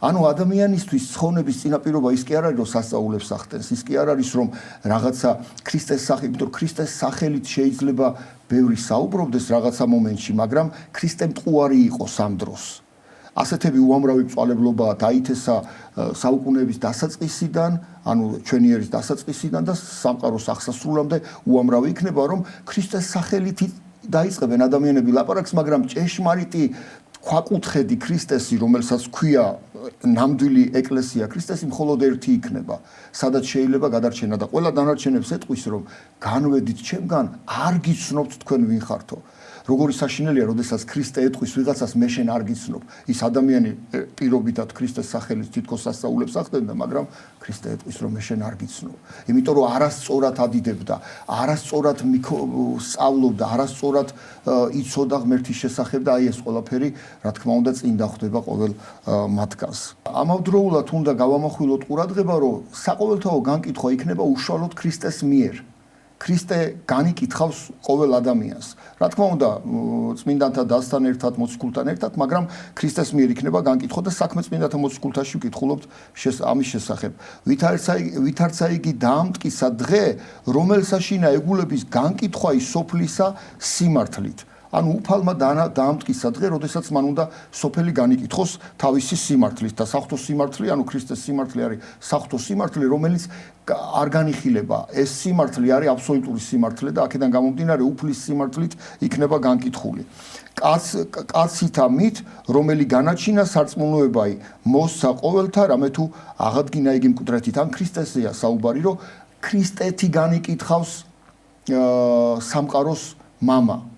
ანუ ადამიანისთვის ცხონების წინაპირობა ის კი არ არის, რომ სასწაულებს ახდენს, ის კი არ არის, რომ რაღაცა ქრისტეს სახელით, იმიტომ რომ ქრისტეს სახელით შეიძლება ბევრი საუბრობდეს რაღაცა მომენტში, მაგრამ ქრისტე მტყუარი იყოს ამ დროს. ასეთები უამრავი მწვალებლობა დაითესა საუკუნეების დასაწყისიდან, ანუ ჩვენი ერის დასაწყისიდან და სამყაროს აღსასრულამდე უამრავი იქნება, რომ ქრისტეს სახელით დაიწყებენ ადამიანები ლაპარაკს, მაგრამ ჭეშმარიტი ქვაკუთხედი ქრისტესი, რომელსაც ქვია ნამდვილი ეკლესია ქრისტესი, მხოლოდ ერთი იქნება, სადაც შეიძლება გადარჩენა და ყველა დანარჩენებს ეტყვის, რომ განვედით ჩემგან, არ გიცნობთ თქვენ ვინ ხართო. როგორი საშინელია, როდესაც ქრისტე ეტყვის ვიღაცას მე შენ არ გიცნობ. ის ადამიანი პირობითად ქრისტეს სახელით თითქოს სასწაულებს ახდენდა, მაგრამ ქრისტე ეტყვის რომ მე შენ არ გიცნობ. იმიტომ რომ არასწორად ადიდებდა, არასწორად სწავლობდა, არასწორად იცოდა ღმერთის შესახებ და აი ეს ყველაფერი, რა თქმა უნდა, წინ დახვდება ყოველ მათგანს. ამავდროულად უნდა გავამახვილოთ ყურადღება, რომ საყოველთაო განკითხვა იქნება უშუალოდ ქრისტეს მიერ. ქრისტე განიკითხავს ყოველ ადამიანს. რა თქმა უნდა, წმინდანთა დასთან ერთად, მოციქულთან ერთად, მაგრამ ქრისტეს მიერ იქნება განკითხვა და საქმე წმინდანთა მოციქულთაში ვკითხულობთ ამის შესახებ. ვითარცა იგი დაამტკიცა დღე, რომელსაშინა ეგულების განკითხვა ის სოფლისა სიმართლით. ანუ უფალმა დაამტკიცა დღე, როდესაც მან უნდა სოფელი განიკითხოს თავისი სიმართლით და საღვთო სიმართლე, ანუ ქრისტეს სიმართლე არის საღვთო სიმართლე, რომელიც არ განიხილება. ეს სიმართლე არის აბსოლუტური სიმართლე და აქედან გამომდინარე უფლის სიმართლით იქნება განკითხული. კაცითა მით, რომელი განაჩინა სარწმუნოებაი მოსცა ყოველთა, რამე თუ აღადგინა იგი მკვდრეთით. ან ქრისტესია საუბარი, რომ ქრისტეთი განიკითხავს სამყაროს მამა.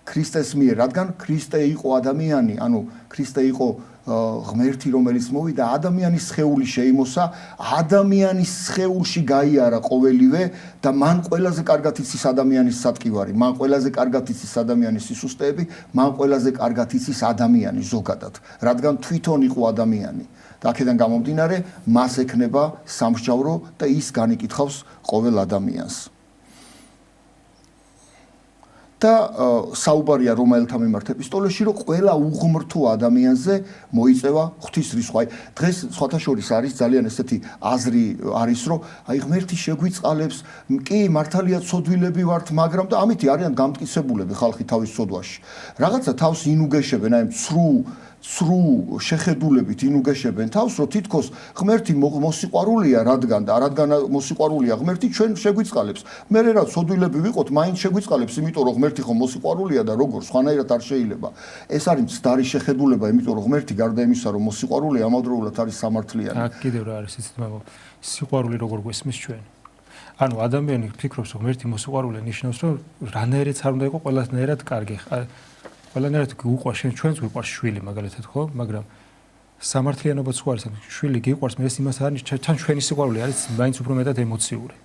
ქრისტეს მიერ, რადგან ქრისტე იყო ადამიანი, ანუ ქრისტე იყო ღმერთი, რომელიც მოვიდა ადამიანის სხეული შეიმოსა, ადამიანის სხეულში გაიარა ყოველივე და მან ყველაზე კარგად იცის ადამიანის სატკივარი, მან ყველაზე კარგად იცის ადამიანის სისუსტეები, მან ყველაზე კარგად იცის ადამიანი ზოგადად, რადგან თვითონ იყო ადამიანი. და აქედან გამომდინარე, მას ექნება სამსჯავრო და ის განიკითხავს ყოველ ადამიანს. და საუბარია რომაელთა მიმართ ეპისტოლეში, რომ ყველა უღმრთო ადამიანზე მოიწევა ღვთის რისხვა. დღეს სხვათა შორის არის ძალიან ესეთი აზრი არის, რომ აი ღმერთი შეგვიწყალებს, კი მართალია ცოდვილები ვართ, მაგრამ და ამითი არიან გამტკიცებულები ხალხი თავის ცოდვაში. რაღაცა თავს ინუგეშებენ, აი სრულ შეხედულებით ინუგეშებენ თავს, რომ თითქოს ღმერთი მოსიყვარულია რადგან მოსიყვარულია ღმერთი ჩვენ შეგვიწყალებს. მე რა ცოდვილები ვიყოთ, მაინც შეგვიწყალებს, იმიტომ რომ ღმერთი ხომ მოსიყვარულია და როგორ სხვანაირად არ შეიძლება. ეს არის მცდარი შეხედულება, იმიტომ რომ ღმერთი გარდა იმისა, რომ მოსიყვარულია, ამავდროულად არის სამართლიანი. აქ კიდევ რა არის იცით, მაგრამ სიყვარული როგორ გვესმის ჩვენ. ანუ ადამიანი ფიქრობს, რომ ღმერთი მოსიყვარულია ნიშნავს, რომ რანაირად არ უნდა იყოს ყველასნაირად კარგი. ყველანაირად გიუყვარს, ჩვენც გვიყვარს შვილი მაგალითად, ხო? მაგრამ სამართლიანობა სხვა არის, შვილი გიყვარს, მე ეს იმას არ ნიშნავს, თან ჩვენი სიყვარული არის მაინც უფრო მეტად ემოციური.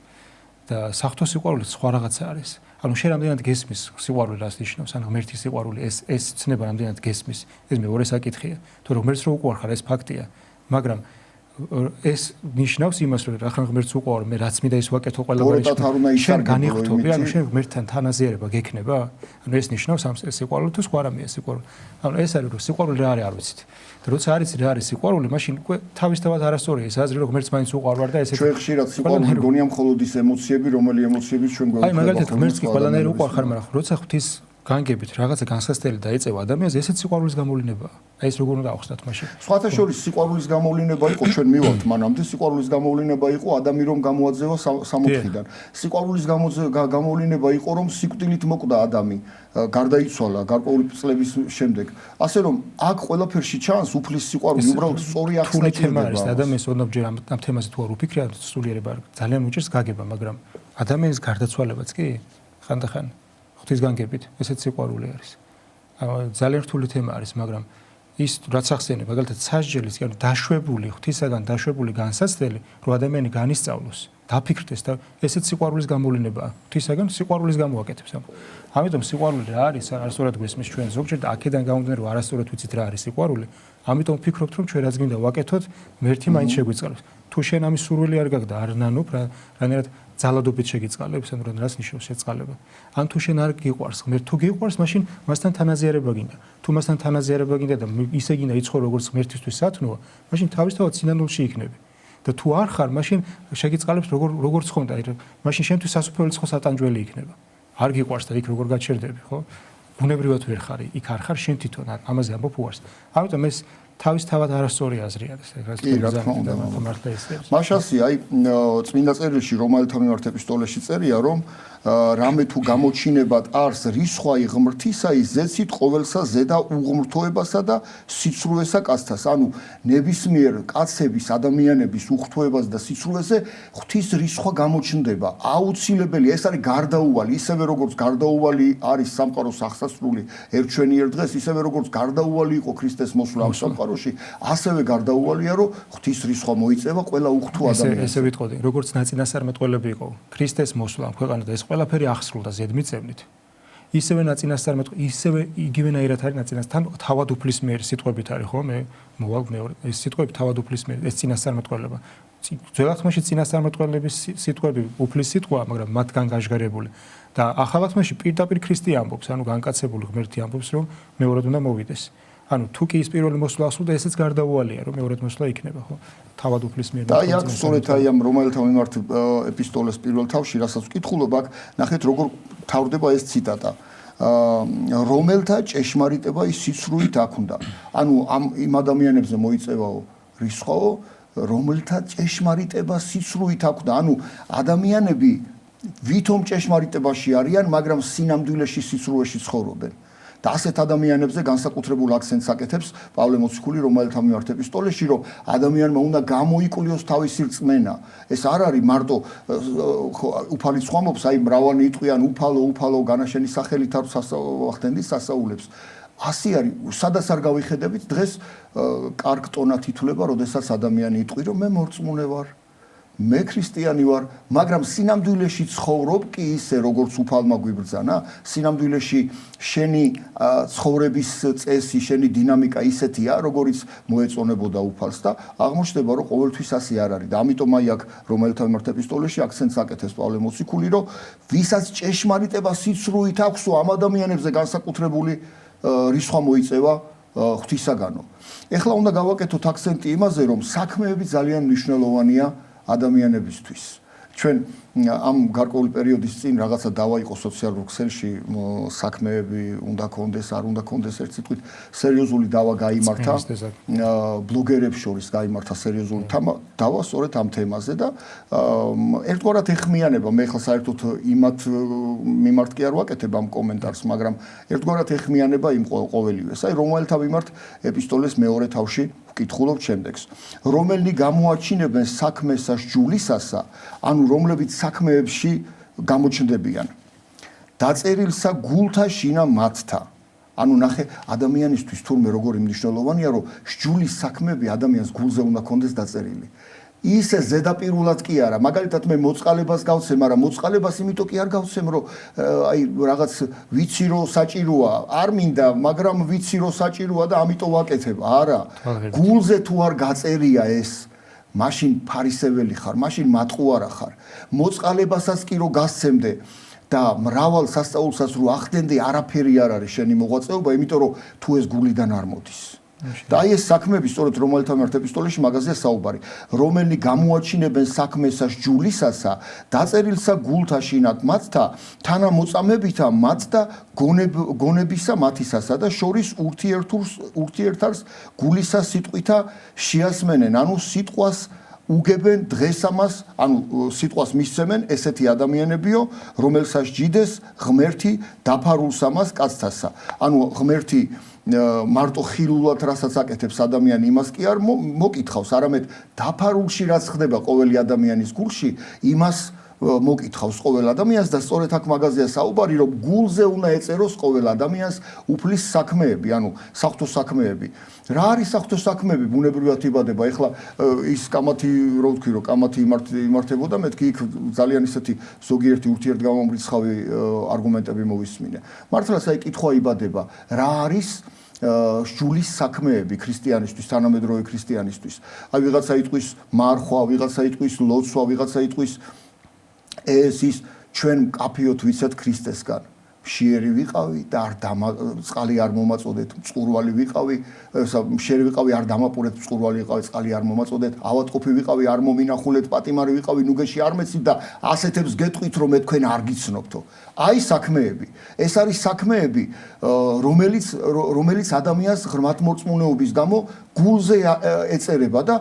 და საღვთო სიყვარული სხვა რაღაცა არის. ანუ შენ რამდენად გესმის სიყვარული რას ნიშნავს, ან ღმერთის სიყვარული ეს ცნება რამდენად გესმის, ეს მეორე საკითხია. თუ რომ ღმერთს რო უყვარხარ, ეს ფაქტია. მაგრამ ეს ნიშნავს იმას, რომ ახლა ღმერთს უყვარ, მე რაც მინდა ის ვაკეთო ყველაფერი. შენ განიხტობი, ანუ შენ ღმერთთან თანაზიერება გექნება? ანუ ეს ნიშნავს ამ სიყვარული თუ სხვა რამეა სიყვარული. ანუ ეს არის რომ სიყვარული რა არის არ ვიცით. და როცა არის რა არის სიყვარული, მაშინ თავისთავად არასწორია ეს აზრი, რომ ღმერთს მაინც უყვარვარ და ესეც ჩვენ ხშირად სიყვარული გონია მხოლოდ ის ემოციები, რომელი ემოციებიც ჩვენ გვაქვს. აი მაგალითად ღმერთს კი ყველანაირ უყვარხარ, მაგრამ როცა ღვთის განგებით რაღაცა განსასწრელი დაეწევა ადამიანს, ესეც სიყვარულის გამოვლენაა. აი ეს როგორ უნდა ავხსნათ მაშინ? სხვათა შორის სიყვარულის გამოვლინება იყო ჩვენ მივართ მანამდე, სიყვარულის გამოვლინება იყო ადამი რომ გამოაძევა სამოთხიდან. სიყვარულის გამოვლინება იყო რომ სიკვდილით მოკვდა ადამი, გარდაიცვალა გარკვეული წლების შემდეგ. ასე რომ აქ ყველაფერში ჩანს უფლის სიყვარული, უბრალოდ სწორი ახსნა არის. ადამიანს ოდნავჯერ ამ თემაზე თუ არ უფიქრია, სულიერება ძალიან უჭირს გაგება, მაგრამ ადამიანის გარდაცვალებაც კი ხანდახან ღვთის განგებით, ესეც სიყვარული არის. ძალიან რთული თემა არის, მაგრამ ის რაც ახსენე, მაგალითად სასჯელის, ანუ დაშვებული ღვთისაგან დაშვებული განსაცდელი, რომ ადამიანი განისწავლოს, დაფიქრდეს და ესეც სიყვარულის გამოვლენაა. ღვთისაგან სიყვარულის გამოაკეთებს. ამიტომ სიყვარული რა არის, არასწორად გვესმის ჩვენ ზოგჯერ და აქედან გამომდინარე, რომ არასწორად ვიცით რა არის სიყვარული, ამიტომ ვფიქრობთ, რომ ჩვენ რაც გინდა ვაკეთოთ, ღმერთი მაინც შეგვიწყალებს. თუ შენ ამის სურვილი არ გაქვს და არ ნანობ, რანაირად ძალადობით შეგიწყალებს, ანუ რას ნიშნავს შეწყალება. ან თუ შენ არ გიყვარს, ღმერთი თუ გიყვარს, მაშინ მასთან თანაზიერება გინდა. თუ მასთან თანაზიერება გინდა და ისე გინდა იცხოვრო როგორც ღმერთისთვის სათნოა, მაშინ თავისთავად სინანულში იქნები. და თუ არ ხარ, მაშინ შეგიწყალებს როგორც ხონდა, მაშინ შენთვის სასופველი ცხო სატანჯველი იქნება. არ გიყვარს და იქ როგორ გაჩერდები, ხო? ბუნებრივად ვერ ხარ, იქ არ ხარ შენ თვითონ, ამაზე ამბობ უარს. ამიტომ ეს თავისთავად არასწორი აზრი არის, ეს მართლა ისე. მაშასი, აი წმინდა წერილში რომაელთა მიმართ ეპისტოლეში წერია, რომ რამე თუ გამოჩინებად არს რისხვა ღმრთისა ის ზეცით ყოველსა ზედა უღმრთოებასა და სიცრუესა კაცთას. ანუ ნებისმიერ კაცების ადამიანების უღრთოებას და სიცრუეზე ღვთის რისხვა გამოჩნდება. აუცილებელი ეს არის გარდაუვალი, ისევე როგორც გარდაუვალი არის სამყაროს აღსასრული ერთჩვენიერ დღეს, ისევე როგორც გარდაუვალი იყო ქრისტეს მოსვლა ამ სამყაროში, ასევე გარდაუვალია რომ ღვთის რისხვა მოიწევა ყველა უღრთო ადამიანს. ესე ვიტყოდი, როგორც ნაწინასწარმეტყველები იყო ქრისტეს მოსვლა ამ ქვეყანაზე ეს ყველაფერი აღსრულდა ზედმიწევნით. ისევე ნაწინასწარმეტყველები, ისევე იგივენაირად არის ნაწინასთან თავად უფლისმიერი სიტყვებით არის ხო? მე მოვალ მეორე. ეს სიტყვები თავად უფლისმიერი, ეს წინასწარმეტყველება. ძველ ხმაში წინასწარმეტყველების სიტყვები უფლის სიტყვაა, მაგრამ მათგან გაჟღერებული. და ახალ ხმაში პირდაპირ ქრისტე ამბობს, ანუ განკაცებული ღმერთი ამბობს, რომ მეორედ უნდა მოვიდეს. ანუ თუ კი ის პირველი მოსვლა ახსოვდა, ესეც გარდაუვალია, რომ მეორედ მოსვლა იქნება, ხო? თავად უფლისმიერი. და აი აქ სწორედ აი ამ რომელთა მიმართ ეპისტოლეს პირველ თავში, რასაც ვკითხულობ, აქ ნახეთ როგორ თავდება ეს ციტატა. რომელთა ჭეშმარიტება ის სიცრუით აქ უნდა. ანუ იმ ადამიანებზე მოიწევაო რისხვაო, რომელთა ჭეშმარიტება სიცრუით აქ უნდა. ანუ ადამიანები ვითომ ჭეშმარიტებაში არიან, მაგრამ სინამდვილეში სიცრუეში ცხოვრობენ. და ასეთ ადამიანებზე განსაკუთრებულ აქცენტს აკეთებს პავლე მოციქული რომელთა მიმართ ეპისტოლეში, რომ ადამიანმა უნდა გამოიკვლიოს თავისი რწმენა. ეს არ არის მარტო უფალი ხმობს, აი მრავალი იტყვიან უფალო განაშენი სახელით არ ვახდენდით სასაულებს. ასე არის, სადაც არ გავიხედებით დღეს კარგ ტონად ითვლება, როდესაც ადამიანი იტყვი, რომ მე მორწმუნე ვარ. მე ქრისტიანი ვარ, მაგრამ სინამდვილეში ცხოვრობ კი ისე, როგორც უფალმა გვიბრძანა, სინამდვილეში შენი ცხოვრების წესი, შენი დინამიკა ისეთია, როგორიც მოეწონებოდა უფალს და აღმოჩნდება, რომ ყოველთვის ასე არ არის. და ამიტომ აი აქ რომელთა მიმართ ეპისტოლეში აქცენტს აკეთებს პავლე მოციქული, რომ ვისაც ჭეშმარიტება სიცრუით აქვსო, ამ ადამიანებზე განსაკუთრებული რისხვა მოიწევა ღვთისაგანო. ეხლა უნდა გავაკეთოთ აქცენტი იმაზე, რომ საქმეები ძალიან მნიშვნელოვანია ადამიანებისთვის. ჩვენ ამ გარკვეული პერიოდის წინ რაღაცა დავა იყო სოციალურ ქსელში, საქმეები უნდა კონდეს, არ უნდა კონდეს, ერთ სიტყვით სერიოზული დავა გაიმართა. ბლოგერებს შორის გაიმართა სერიოზული დავა სწორედ ამ თემაზე და ერთგვარად ეხმიანება. მე ხა საერთოდ იმათ მიმართ კი არ ვაკეთებ ამ კომენტარს, მაგრამ ერთგვარად ეხმიანება იმ ყოველივეს. აი რომელთა მიმართ ეპისტოლეს მეორე თავში ვკითხულობთ შემდეგს. რომელნი გამოაჩინებენ საქმესა სჯულისასა, ანუ რომლებიც საქმეებში გამოჩნდებიან. დაწერილსა გულთა შინა მათთა. ანუ ნახე ადამიანისთვის თურმე როგორი მნიშვნელოვანია, რომ სჯულის საქმეები ადამიანს გულზე უნდა კონდეს დაწერილი. ისე ზედაპირულად კი არა, მაგალითად მე მოწყალებას გავცემ, მაგრამ მოწყალებას იმიტომ კი არ გავცემ, რომ აი რაღაც ვიცი რომ საჭიროა, არ მინდა, მაგრამ ვიცი რომ საჭიროა და ამიტომ ვაკეთებ. არა. გულზე თუ არ გაწერია ეს, მაშინ ფარისეველი ხარ, მაშინ მატყუარა ხარ. მოწყალებასაც კი რომ გასცემდე და მრავალ სასწაულსაც რო ახდენდი, არაფერი არ არის შენი მოღვაწეობა, იმიტომ რომ თუ ეს გულიდან არ მოდის. და აი ეს საქმეები სწორედ რომელთა მიმართ ეპისტოლეში მაგაზია საუბარი. რომელნი გამოაჩინებენ საქმესა სჯულისასა, დაწერილსა გულთა შინათ მათთა, თანამოწამებითა მათ და გონებისა მათისასა და შორის ურთიერთარს გულისა სიტყვითა შეასმენენ, ანუ სიტყვას უგებენ დღესამას, ანუ სიტყვას მისცემენ ესეთი ადამიანებიო, რომელსაც ჯიდეს ღმერთი დაფარულსამას კაცთასა. ანუ ღმერთი მარტო ხილულად რასაც აკეთებს ადამიანი იმას კი არ მოკითხავს, არამედ დაფარულში რაც ხდება ყოველი ადამიანის გულში, იმას მოკითხავს ყოველ ადამიანს და სწორედ აქ მაგაზია საუბარი, რომ გულზე უნდა ეწეროს ყოველ ადამიანს უფლის საქმეები, ანუ საღვთო საქმეები. რა არის საღვთო საქმეები? ბუნებრივად იბადება. ეხლა ის კამათი, რო ვთქვი, რომ კამათი იმართებოდა, მეთქი იქ ძალიან ისეთი ზოგიერთი ურთიერთგამომრიცხავი არგუმენტები მოვისმინე. მართლაც აი კითხვა იბადება, რა არის სჯულის საქმეები ქრისტიანისთვის, თანამედროვე ქრისტიანისთვის. აი ვიღაცა იტყვის მარხვა, ვიღაცა იტყვის ლოცვა, ვიღაცა იტყვის ეს ის ჩვენ მკაფიოთ ვიცეთ ქრისტესგან. მშიერი ვიყავი და წყალი არ მომაწოდეთ, მწყურვალი ვიყავი, მშიერი ვიყავი, არ დამაპურეთ, მწყურვალი ვიყავი, წყალი არ მომაწოდეთ, ავადმყოფი ვიყავი, არ მომინახულეთ, პატიმარი ვიყავი, ნუგეში არ მეცით და ასეთებს გეტყვით, რომ მე თქვენ არ გიცნობთო. აი საქმეები. ეს არის საქმეები, რომელიც ადამიანს ღრმათმორწმუნეობის გამო გულზე ეწერება და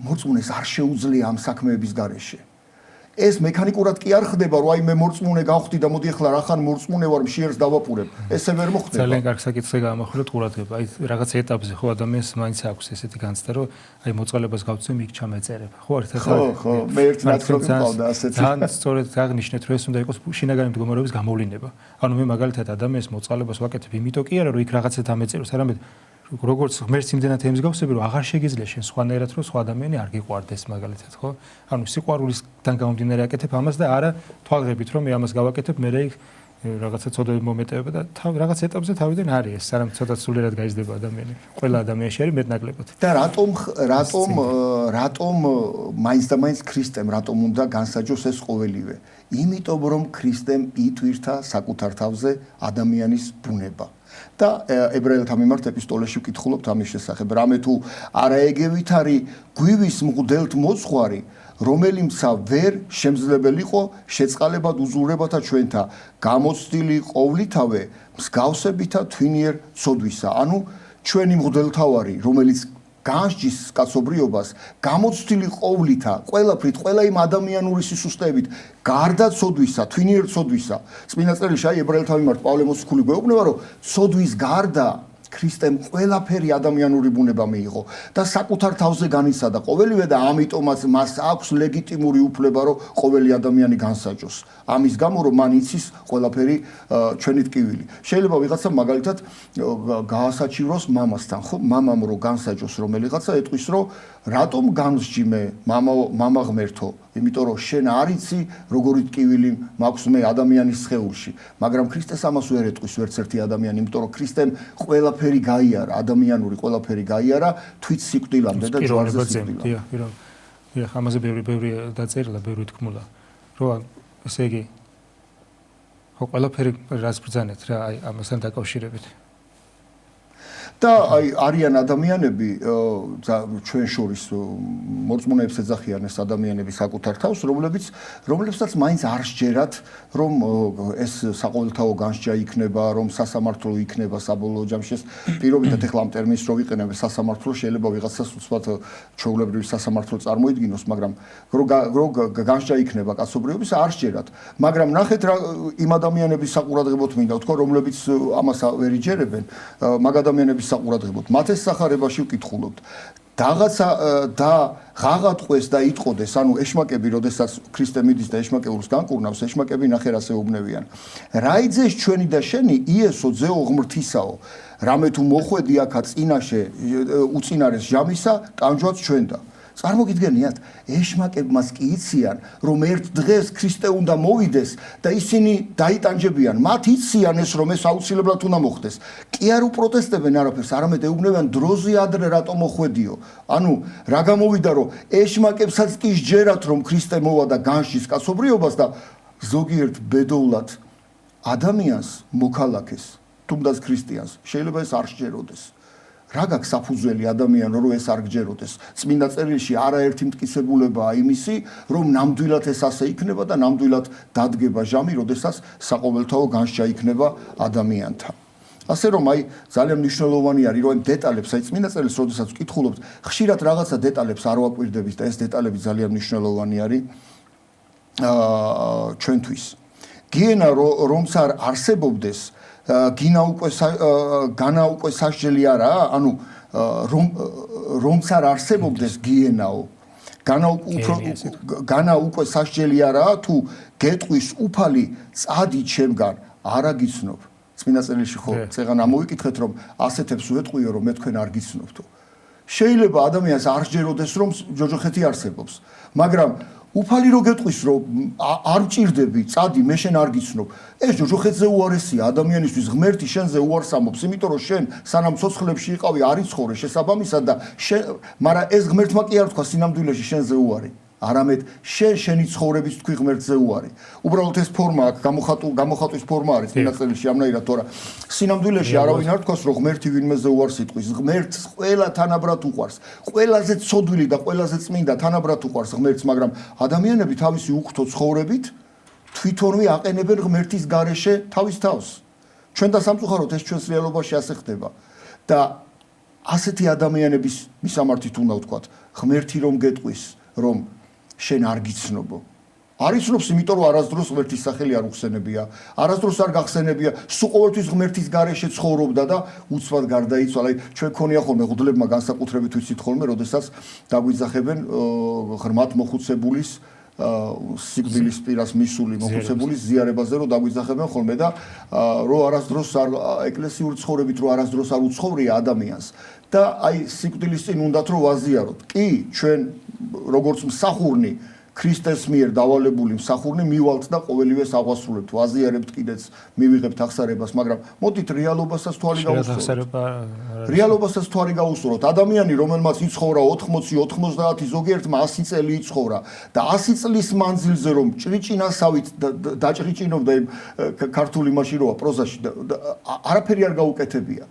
მორწმუნეს არ შეუძლია ამ საქმეების გარეშე. ეს მექანიკურად კი არ ხდება, რომ აი მე მორწმუნე გავხდი და მოდი ახლა რახან მორწმუნე ვარ, მშიერს დავაპურებ. ესე ვერ მოხდება. ძალიან კარგი საკითხი გამახვილოთ ყურადღება. აი რაღაც ეტაპზე ხო ადამიანს მაინც აქვს ესეთი განცდა, რომ აი მოწყალებას გავწევ იქ ჩამეწერებ. ხო ერთ ახლა ხო, მე ერთ ნაცნობი მყავდა ასეთი. ძალიან სწორედ აღნიშნეთ, რომ ეს უნდა იყოს შინაგანი მდგომარეობის გამოვლინება. ანუ მე მაგალითად ადამიანს მოწყალებას ვაკეთებ, იმიტომ კი არა, რომ იქ რაღაცა დამეწეროს, არამედ როგორც ღმერთს იმდენად ემსგავსები, რომ აღარ შეგიძლია შენ სხვანაირად, რომ სხვა ადამიანი არ გიყვარდეს მაგალითად, ხო? ანუ სიყვარულისგან გამომდინარე აკეთებ ამას და არა თვალღებით, რომ მე ამას გავაკეთებ, მე რაღაცა ცოდვები მომეტევება და რაღაც ეტაპზე თავიდან არის ეს, სანამ ცოტა სულიერად გაიზრდება ადამიანი. ყველა ადამიანში არის მეტნაკლებად. და რატომ მაინც და მაინც ქრისტემ რატომ უნდა განსაჯოს ეს ყოველივე? იმიტომ რომ ქრისტემ ითვირთა საკუთარ თავზე ადამიანის ბუნება. და ებრაელთა მიმართ ეპისტოლეში ვკითხულობთ ამის შესახებ. რამე თუ არაეგევით არის გვივის მღვდელთ მოძღვარი, რომელიმცა ვერ შემძლებელიყო შეწყალებად უზურებათა ჩვენთა გამოცდილი ყოვლითავე მსგავსებითა თვინიერ ცოდვისა. ანუ ჩვენი მღვდელთავარი, რომელიც განსჯის კაცობრიობას, გამოცდილი ყოვლითა, ყველაფრით, ყველა იმ ადამიანური სისუსტეებით, გარდა ცოდვისა, თვინიერ ცოდვისა. წმინდა წერილში აი ებრაელთა მიმართ პავლე მოციქული გვეუბნება, რომ ცოდვის გარდა ქრისტემ ყველაფერი ადამიანური ბუნება მიიღო და საკუთარ თავზე განიცადა ყოველივე და ამიტომაც მას აქვს ლეგიტიმური უფლება, რომ ყოველი ადამიანი განსაჯოს. ამის გამო, რომ მან იცის ყველაფერი ჩვენი ტკივილი. შეიძლება ვიღაცა მაგალითად გაასაჩივროს მამასთან, ხო? მამამ რო განსაჯოს რომელიღაცა ეტყვის, რომ რატომ განსჯი მე მამა ღმერთო? იმიტომ რომ შენ არ იცი როგორი ტკივილი მაქვს მე ადამიანის სხეულში. მაგრამ ქრისტეს ამას ვერ ეტყვის ვერც ერთი ადამიანი, იმიტომ რომ ქრისტემ ყველაფერი გაიარა, ადამიანური ყველაფერი გაიარა თვით სიკვდილამდე და ჯვარზე სიკვდილამდე. დიახ, ამაზე ბევრი დაწერილა, ბევრი თქმულა. რომ ესე იგი ხო ყველაფერი რაც ბრძანეთ რა აი ამასთან დაკავშირებით. და აი არიან ადამიანები ჩვენ შორის მორწმუნეებს ეძახიან ეს ადამიანები საკუთარ თავს, რომლებსაც მაინც არ სჯერათ, რომ ეს საყოველთაო განსჯა იქნება, რომ სასამართლო იქნება საბოლოო ჯამში. ეს პირობითად ეხლა ამ ტერმინს რო ვიყენებ, სასამართლო შეიძლება ვიღაცას უცბად ჩვეულებრივი სასამართლო წარმოიდგინოს, მაგრამ რო განსჯა იქნება კაცობრიობის არ სჯერათ. მაგრამ ნახეთ რა იმ ადამიანების საყურადღებოდ მინდა ვთქვა, რომლებიც ამას ვერ იჯერებენ, მაგ ადამიანების საყურადღებოდ. მათ ეს სახარებაში ვკითხულობთ. რაღაცა და ღაღატყვეს და იტყოდეს, ანუ ეშმაკები, როდესაც ქრისტე მიდის და ეშმაკეულს განკურნავს, ეშმაკები ნახე რას ეუბნებიან. რა იძეს ჩვენი და შენი იესო ძეო ღმრთისაო, რამე თუ მოხვედი აქა წინაშე უწინარეს ჟამისა, ტანჯვაც ჩვენდა. წარმოგიდგენიათ, ეშმაკებმაც კი იციან, რომ ერთ დღეს ქრისტე უნდა მოვიდეს და ისინი დაიტანჯებიან. მათ იციან ეს, რომ ეს აუცილებლად უნდა მოხდეს. კი არ უპროტესტებენ არაფერს, არამედ ეუბნებიან დროზე ადრე რატომ მოხვედიო. ანუ რა გამოვიდა, რომ ეშმაკებსაც კი სჯერათ, რომ ქრისტე მოვა და განსჯის კაცობრიობას და ზოგიერთ ბედოულად ადამიანს მოქალაქეს, თუნდაც ქრისტიანს, შეიძლება ეს არ სჯეროდეს. რა გაქვს საფუძველი ადამიანო, რომ ეს არ გჯეროდეს? წმინდა წერილში არაერთი მტკიცებულებაა იმისი, რომ ნამდვილად ეს ასე იქნება და ნამდვილად დადგება ჟამი, როდესაც საყოველთაო განსჯა იქნება ადამიანთან. ასე რომ აი ძალიან მნიშვნელოვანი არის, რომ დეტალებს, აი წმინდა წერილს როდესაც ვკითხულობთ, ხშირად რაღაცა დეტალებს არ ვაკვირდებით და ეს დეტალები ძალიან მნიშვნელოვანი არის ჩვენთვის. გიენა რომც არ არსებობდეს განა უკვე სასჯელი არაა, ანუ რომც არ არსებობდეს გიენაო, განა უკვე სასჯელი არაა, თუ გეტყვის უფალი წადი ჩემგან, არა გიცნობ. წმინდა წერილში ხო წეგან ამოვიკითხეთ, რომ ასეთებს უეტყვიო, რომ მე თქვენ არ გიცნობთო. შეიძლება ადამიანს არ სჯეროდეს, რომ ჯოჯოხეთი არსებობს, მაგრამ უფალი რო გეტყვის, რომ არ მჭირდები, წადი, მე შენ არ გიცნობ. ეს ჯოჯოხეთზე უარესია ადამიანისთვის, ღმერთი შენზე უარს ამბობს, იმიტომ რომ შენ სანამ ცოცხლებში იყავი, არ იცხოვრე შესაბამისად და მაგრამ ეს ღმერთმა კი არ თქვა სინამდვილეში შენზე უარი. არამედ შენი ცხოვრების თქვი ღმერთზე უარი. უბრალოდ ეს ფორმა აქვს, გამოხატვის ფორმა არის წმინდა წერილში ამნაირად, თორა სინამდვილეში არავინ არ თქვას, რომ ღმერთი ვინმეზე უარს იტყვის. ღმერთს ყველა თანაბრად უყვარს. ყველაზე ცოდვილი და ყველაზე წმინდა თანაბრად უყვარს ღმერთს, მაგრამ ადამიანები თავისი უხთო ცხოვრებით თვითონვე აყენებენ ღმერთის გარეშე თავის თავს. ჩვენ და სამწუხაროდ ეს ჩვენს რეალობაში ასე ხდება. და ასეთი ადამიანების მისამართით უნდა ვთქვათ, ღმერთი რომ გეტყვის, რომ შენ არ გიცნობო, არ იცნობს, იმიტომ რომ არასდროს ღმერთის სახელი არ უხსენებია, არასდროს არ გახსენებია, სულ ყოველთვის ღმერთის გარეშე ცხოვრობდა და უცბად გარდაიცვალა. აი ჩვენ ქონია ხოლმე ღუდლებმა განსაკუთრებით ვიცით ხოლმე, როდესაც დაგვიძახებენ ღრმად მოხუცებულის სიკვდილის პირას მისული მოხუცებულის ზიარებაზე რომ დაგვიძახებენ ხოლმე და რომ არასდროს არ ეკლესიური ცხოვრებით რომ არასდროს არ უცხოვრია ადამიანს და აი სიკვდილის წინ უნდათ რომ ვაზიაროთ. კი, ჩვენ როგორც მსახურნი ქრისტეს მიერ დავალებული მსახურნი მივალთ და ყოველივეს აღვასრულებთ, ვაზიარებთ კიდეც, მივიღებთ აღსარებას, მაგრამ მოდით რეალობასაც თვალი გავუსწროთ. რეალობასაც თვალი გავუსწროთ. ადამიანი, რომელმაც იცხოვრა 80-90, ზოგიერთმა 100 წელი იცხოვრა და 100 წლის მანძილზე რომ ჭრიჭინასავით დაჭრიჭინობდა იმ ქართული მაშინ როა პროზაში არაფერი არ გაუკეთებია.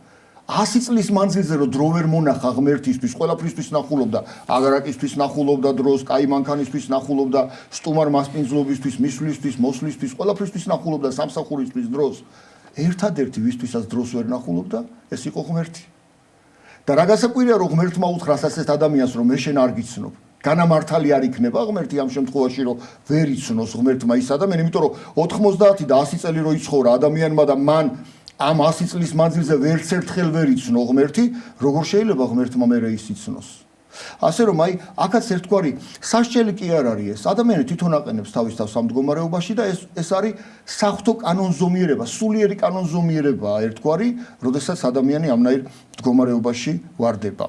100 წლის მანძილზე რომ დრო ვერ მონახა ღმერთისთვის, ყველაფრისთვის ნახულობდა, აგრაკისთვის ნახულობდა დროს, კაი მანქანისთვის ნახულობდა, სტუმარ მასპინძლობისთვის, მისვლისთვის, მოსვლისთვის, ყველაფრისთვის ნახულობდა სამსახურისთვის დროს. ერთადერთი ვისთვისაც დროს ვერ ნახულობდა, ეს იყო ღმერთი. და რა გასაკვირია რომ ღმერთმა უთხრა ასეთ ადამიანს რომ მე შენ არ გიცნობ. განამართალი არ იქნება ღმერთი ამ შემთხვევაში რომ ვერ იცნოს ღმერთმა ის ადამიანი, იმიტომ რომ 90 და 100 წელი რო იცხოვრა ადამიანმა და მან ამ 100 წლის მანძილზე ვერც ერთხელ ვერ იცნო ღმერთი, როგორ შეიძლება ღმერთმა მერე ის იცნოს? ასე რომ აი აქაც ერთგვარი სასჯელი კი არ არის ეს. ადამიანი თვითონ აყენებს თავის თავს ამ მდგომარეობაში და ეს არის საღვთო კანონზომიერება, სულიერი კანონზომიერებაა ერთგვარი, როდესაც ადამიანი ამნაირ მდგომარეობაში ვარდება.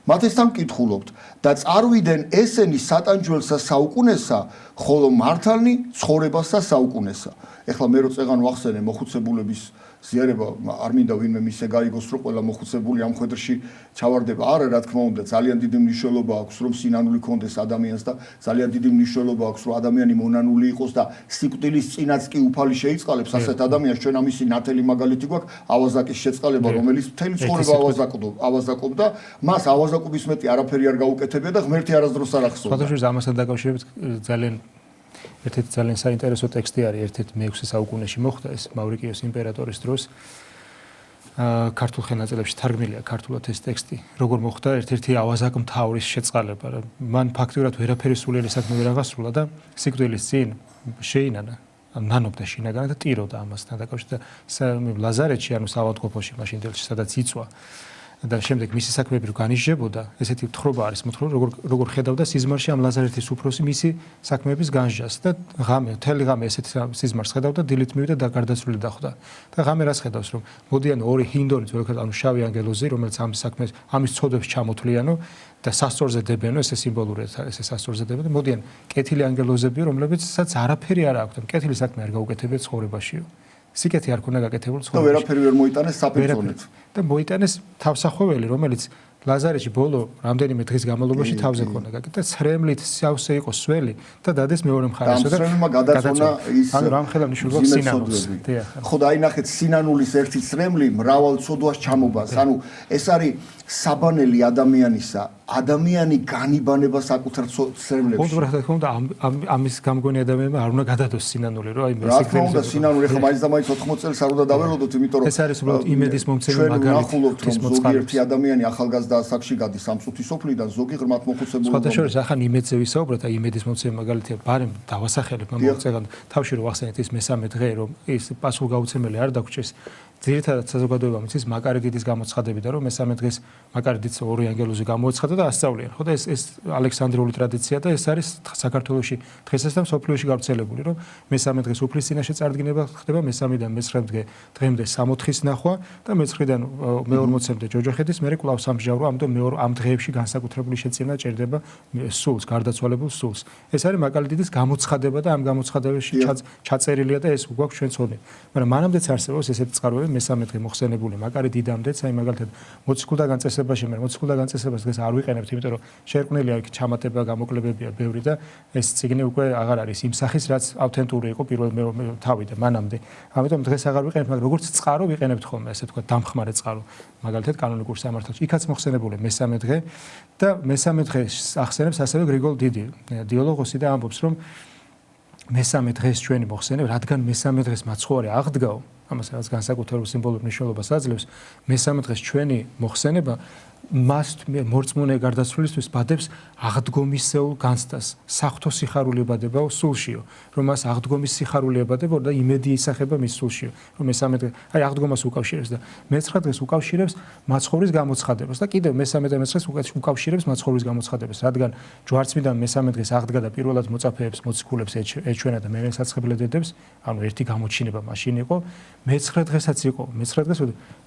მათესთან მკითხულობთ და წარვიდნენ ესენი სატანჯველსა საუკუნესა, ხოლო მართალნი ცხოვრებასა საუკუნესა. ეხლა მე რო წეღან ვახსენე მოხუცებულების ზიარება, არ მინდა ვინმე მისე გაიგოს, რომ ყველა მოხუცებული ამ ხვედრში ჩავარდება. არა, რა თქმა უნდა, ძალიან დიდი მნიშვნელობა აქვს, რომ სინანული კონდეს ადამიანს და ძალიან დიდი მნიშვნელობა აქვს, რომ ადამიანი მონანული იყოს და სიკვდილის წინაც კი უფალი შეიწყალებს ასეთ ადამიანს. ჩვენ ამისი ნათელი მაგალითი გვაქვს, ავაზაკის შეწყალება, რომელიც მთელი ცხოვრება ავაზაკობდა, მას ავაზაკობის მეტი არაფერი არ გაუკეთებია და ღმერთი არასდროს არ ახსოვდა. სხვადასხვა ამასთან დაკავშირებით ერთ-ერთი ძალიან საინტერესო ტექსტი არის, ერთ-ერთი მე-6 საუკუნეში მოხდა ეს მავრიკიოს იმპერატორის დროს. ქართულ ხელნაწერებში თარგმნილია ქართულად ეს ტექსტი. როგორ მოხდა ერთ-ერთი ავაზაკ მთავრის შეწყალება. მან ფაქტიურად ვერაფერი სულიერი საქმე ვერ აღასრულა და სიკვდილის წინ შეინანა, ნანობდა შინაგანა და ტიროდა ამასთან დაკავშირებით. ლაზარეთში, ანუ საავადმყოფოში, მაშინ დელში, სადაც იწვა და შემდეგ მისი საქმეები რო განისჯებოდა, ესეთი თხრობა არის მოთხრობილი, როგორ ხედავდა სიზმარში ამ ლაზარეთის უფროსი მისი საქმეების განსჯას და მთელი ღამე ესეთი სიზმარს ხედავდა, დილით მივიდა და გარდაცვლილი დახვდა. და ღამე რას ხედავს, რომ მოდიან ორი ჰინდორი, ანუ შავი ანგელოზი, რომელიც ამ საქმეს, ამის ცოდვებს ჩამოთვლიანო და სასწორზე დებენო, ესე სიმბოლურია, ესე სასწორზე დებენ და მოდიან კეთილი ანგელოზები, რომლებიცაც არაფერი არ აქვთ, კეთილი საქმე არ გაუკეთებიათ ცხოვრებაშიო. სიკეთე არ ქონდა გაკეთებული ცხოვრებაში. და ვერაფერი ვერ მოიტანეს საფეწონით. და მოიტანეს თავსახვეველი, რომელიც ლაზარეში ბოლო რამდენიმე დღის განმავლობაში თავზე ქონდა გაკეთებული და ცრემლით სავსე იყო სველი და დადეს მეორე მხარეზე და ცრემლმა გადაწონა ის ანუ რამხელა მნიშვნელობა სინანულს. ხო და აი ნახეთ სინანულის ერთი ცრემლი მრავალ ცოდვას ჩამობას. ანუ ეს არის საბანელი ადამიანისა, ადამიანი განიბანება საკუთარ ცრემლებში. ხო, რა თქმა უნდა, ამის გამგონი ადამიანმა არ უნდა გადადოს სინანული, რომ აი მე რა თქმა უნდა სინანული ხა მაინც და მაინც 80 წელს არ უნდა დაველოდოთ, იმიტომ რომ ეს არის უბრალოდ იმედის მომცემი მაგალითი. ჩვენ ვნახულობთ, რომ ზოგიერთი ადამიანი ახალგაზრდა ასაკში გადის სამწუთი სოფლიდან, ზოგი ღრმად მოხუცებული. სხვადასხვა ახან იმედზე ვისაუბროთ, აი იმედის მომცემი მაგალითია, ბარემ დავასახელებ, მომწევან თავში რომ ვახსენეთ ის მესამე დღე, რომ ის პასუხგაუცემელი არ დაგვრჩეს. ძირითადად საზოგადოებამ იცის მაკარიდიდის გამოცხადები და რომ მესამე დღეს მაკარიდიც ორი ანგელოზი გამოეცხადა და ასწავლიან. ხო და ეს ალექსანდრიული ტრადიცია და ეს არის საქართველოში დღესაც და მსოფლიოში გავრცელებული, რომ მესამე დღეს უფლის წინაშე წარდგინება ხდება, მესამედან მე-9 დღემდე სამოთხის ნახვა და მე-9-დან მე-40-მდე ჯოჯოხეთის, მერე კვლავ სამსჯავრო, ამიტომ ამ დღეებში განსაკუთრებული შეწირნა ჭირდება სულს, გარდაცვალებულ სულს. ეს არის მაკარიდიდის გამოცხადება და ამ გამოცხადებაში ჩაწერილია და ეს გვაქვს ჩვენ ცოდნით. მაგრამ მანამდეც არსებობს ესეთი წყაროები მესამე დღე მოხსენებული მაგარი დიდამდეც, აი მაგალითად მოციქულთაგან წესებაში, მე მოციქულთაგან წესებას დღეს არ ვიყენებთ, იმიტომ რომ შეერკვნილია იქ ჩამატება, გამოკლებებია ბევრი და ეს წიგნი უკვე აღარ არის იმ სახის, რაც ავთენტური იყო პირველ თავიდან მანამდე. ამიტომ დღეს აღარ ვიყენებთ, მაგრამ როგორც წყარო ვიყენებთ ხოლმე, ასე თქვა, დამხმარე წყარო. მაგალითად კანონიკურ სამართალში. იქაც მოხსენებული მესამე დღე და მესამე დღეს ახსენებს ასევე გრიგოლ დიდი, დიალოგოსი და ამბობს, რომ მესამე დღეს ჩვენი მოხსენება, რადგან მესამე დღეს მაცხოვარი აღდგაო, ამას რაც განსაკუთრებულ სიმბოლურ მნიშვნელობას აძლევს, მესამე დღეს ჩვენი მოხსენება მას მორწმუნე გარდაცვლილისთვის ბადებს აღდგომისეულ განცდას, საღვთო სიხარული ებადებაო სულშიო, რომ მას აღდგომის სიხარული ებადებაო და იმედი ისახება მის სულშიო, რომ მესამე დღე, აი აღდგომას უკავშირებს და მეცხრე დღეს უკავშირებს მაცხოვრის გამოცხადებას და კიდევ მესამე და მეცხრეს უკავშირებს მაცხოვრის გამოცხადებას, რადგან ჯვარცმიდან მესამე დღეს აღდგა და პირველად მოწაფეებს, მოციქულებს ეჩვენა და მერე საცხებლე დედებს, ანუ ერთი გამოჩინება მაშინ იყო, მეცხრე დღესაც იყო, მეცხრე დღეს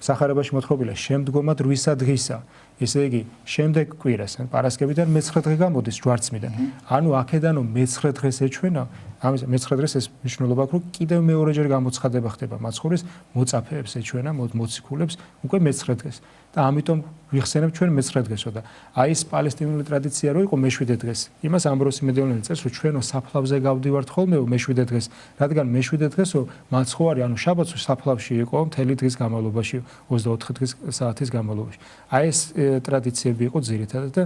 სახარებაში მოთხრობილია შემდგომად 8 დღისა. ესე იგი, შემდეგ კვირას, პარასკევიდან მეცხრე დღე გამოდის ჯვარცმიდან. ანუ აქედანო მეცხრე დღეს ეჩვენა, ამის მეცხრე დღეს ეს მნიშვნელობა აქვს, რომ კიდევ მეორეჯერ გამოცხადება ხდება მაცხოვრის მოწაფეებს ეჩვენა, მოციქულებს უკვე მეცხრე დღეს. და ამიტომ ვიხსენებთ ჩვენ მეცხრე დღესო და აი ეს პალესტინური ტრადიცია რო იყო მეშვიდე დღეს. იმას ამბროსი მედეონელი წერს, რომ ჩვენო საფლავზე გავდივართ ხოლმე მეშვიდე დღეს, რადგან მეშვიდე დღესო მაცხოვარი, ანუ შაბათს საფლავში იყო მთელი დღის განმავლობაში, 24 საათის განმავლობაში. აი ეს ტრადიციები იყო ძირითადად და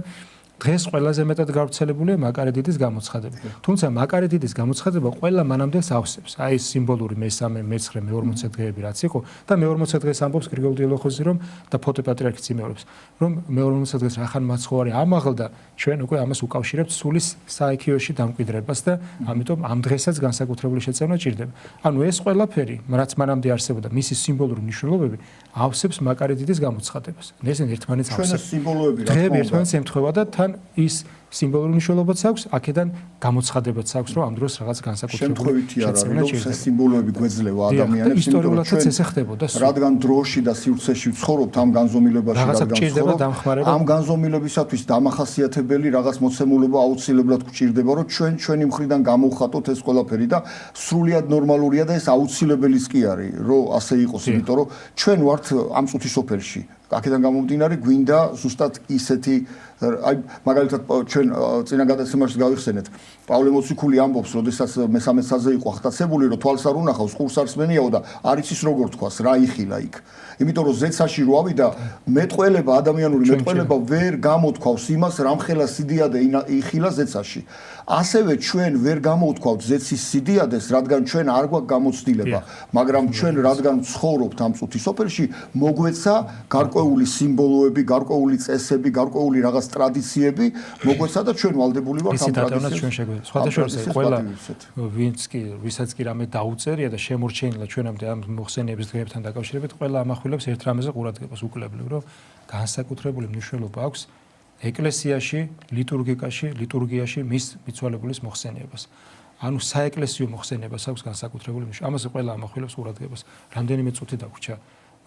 დღეს ყველაზე მეტად გავრცელებულია მაკარე დიდის გამოცხადება. თუმცა მაკარე დიდის გამოცხადება ყველა მანამდელს ავსებს. აი ეს სიმბოლური მესამე, მეცხრე, მე-40 დღეები რაც იყო და მე-40 დღეს ამბობს გრიგოლ დიალოხოზი რომ და ფოტო პატრიარქიც იმეორებს, რომ მე-40 დღეს რახან მაცხოვარი ამაღლდა, ჩვენ უკვე ამას უკავშირებთ სულის საექიოში დამკვიდრებას და ამიტომ ამ დღესაც განსაკუთრებული შეწევნა ჭირდება. ანუ ეს ყველაფერი, რაც მანამდე არსებობდა, მისი სიმბოლური მნიშვნელობები ავსებს მაკარე დიდის გამოცხადებას. ეს ერთმანეთს ავსებს. ჩვენ სიმბოლოები რა თქმა უნდა, ერთმანეთს ემთხვევა და ის სიმბოლური მნიშვნელობაც აქვს, აქედან გამოცხადებაც აქვს, რომ ამ დროს რაღაც განსაკუთრებული შემთხვევითი არ არის, რომ ეს სიმბოლოები გვეძლევა ადამიანებს, ისტორიულადაც ესე ხდებოდა. რადგან დროში და სივრცეში ვცხოვრობთ, ამ განზომილებაში ამ განზომილებისათვის დამახასიათებელი რაღაც მოცემულობა აუცილებლად გვჭირდება, რომ ჩვენი მხრიდან გამოვხატოთ ეს ყველაფერი და სრულიად ნორმალურია და ეს აუცილებელიც კი არის, რომ ასე იყოს, იმიტომ რომ ჩვენ ვართ ამ წუთის სოფელში. აქედან გამომდინარე გვინდა ზუსტად ისეთი აი მაგალითად ჩვენ წინა გადაცემაში გავიხსენეთ პავლე მოციქული ამბობს როდესაც მესამე საზე იყო ახტაცებული რომ თვალს არ უნახავს ყურს არ სმენიაო და არ იცის როგორ თქვას რა იხილა იქ იმიტომ რომ ზეცაში რო ავიდა მეტყველება ადამიანური მეტყველება ვერ გამოთქვავს იმას რამხელა სიდიადე იხილა ზეცაში ასევე ჩვენ ვერ გამოვთქვავთ ზეცის სიდიადეს რადგან ჩვენ არ გვაქვს გამოცდილება მაგრამ ჩვენ რადგან ცხოვრობთ ამ წუთის სოფელში მოგვეცა გარკვეული სიმბოლოები გარკვეული წესები გარკვეული რაღაც ტრადიციები მოგვეცა და ჩვენ ვალდებული ვართ ამ ტრადიციებს სხვადასხვა ყველა ვისაც კი რამე დაუწერია და შემორჩენილა ჩვენამდე ამ მოხსენიების დღეებთან დაკავშირებით ყველა ამახვილებს ერთ რამეზე ყურადღებას უკლებლებ რომ განსაკუთრებული მნიშვნელობა აქვს ეკლესიაში, ლიტურგიაში მის მიცვალებულის მოხსენიებას. ანუ საეკლესიო მოხსენიებას აქვს განსაკუთრებული მნიშვნელობა. ამაზე ყველა ამახვილებს ყურადღებას. რამდენიმე წუთი დაგვრჩა.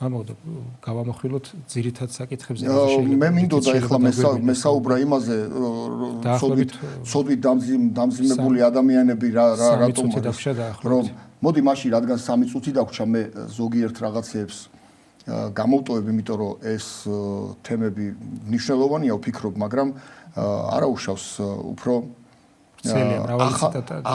მამაოდო, გავამახვილოთ ძირითად საკითხებზე. მე მინდოდა ეხლა მესაუბრა იმაზე, ცოდვით დამძიმებული ადამიანები რატომ რომ მოდი მაშინ რადგან 3 წუთი დაგვრჩა მე ზოგიერთ რაღაცეებს გამოვტოვებ, იმიტომ რომ ეს თემები მნიშვნელოვანია, ვფიქრობ, მაგრამ არაუშავს უფრო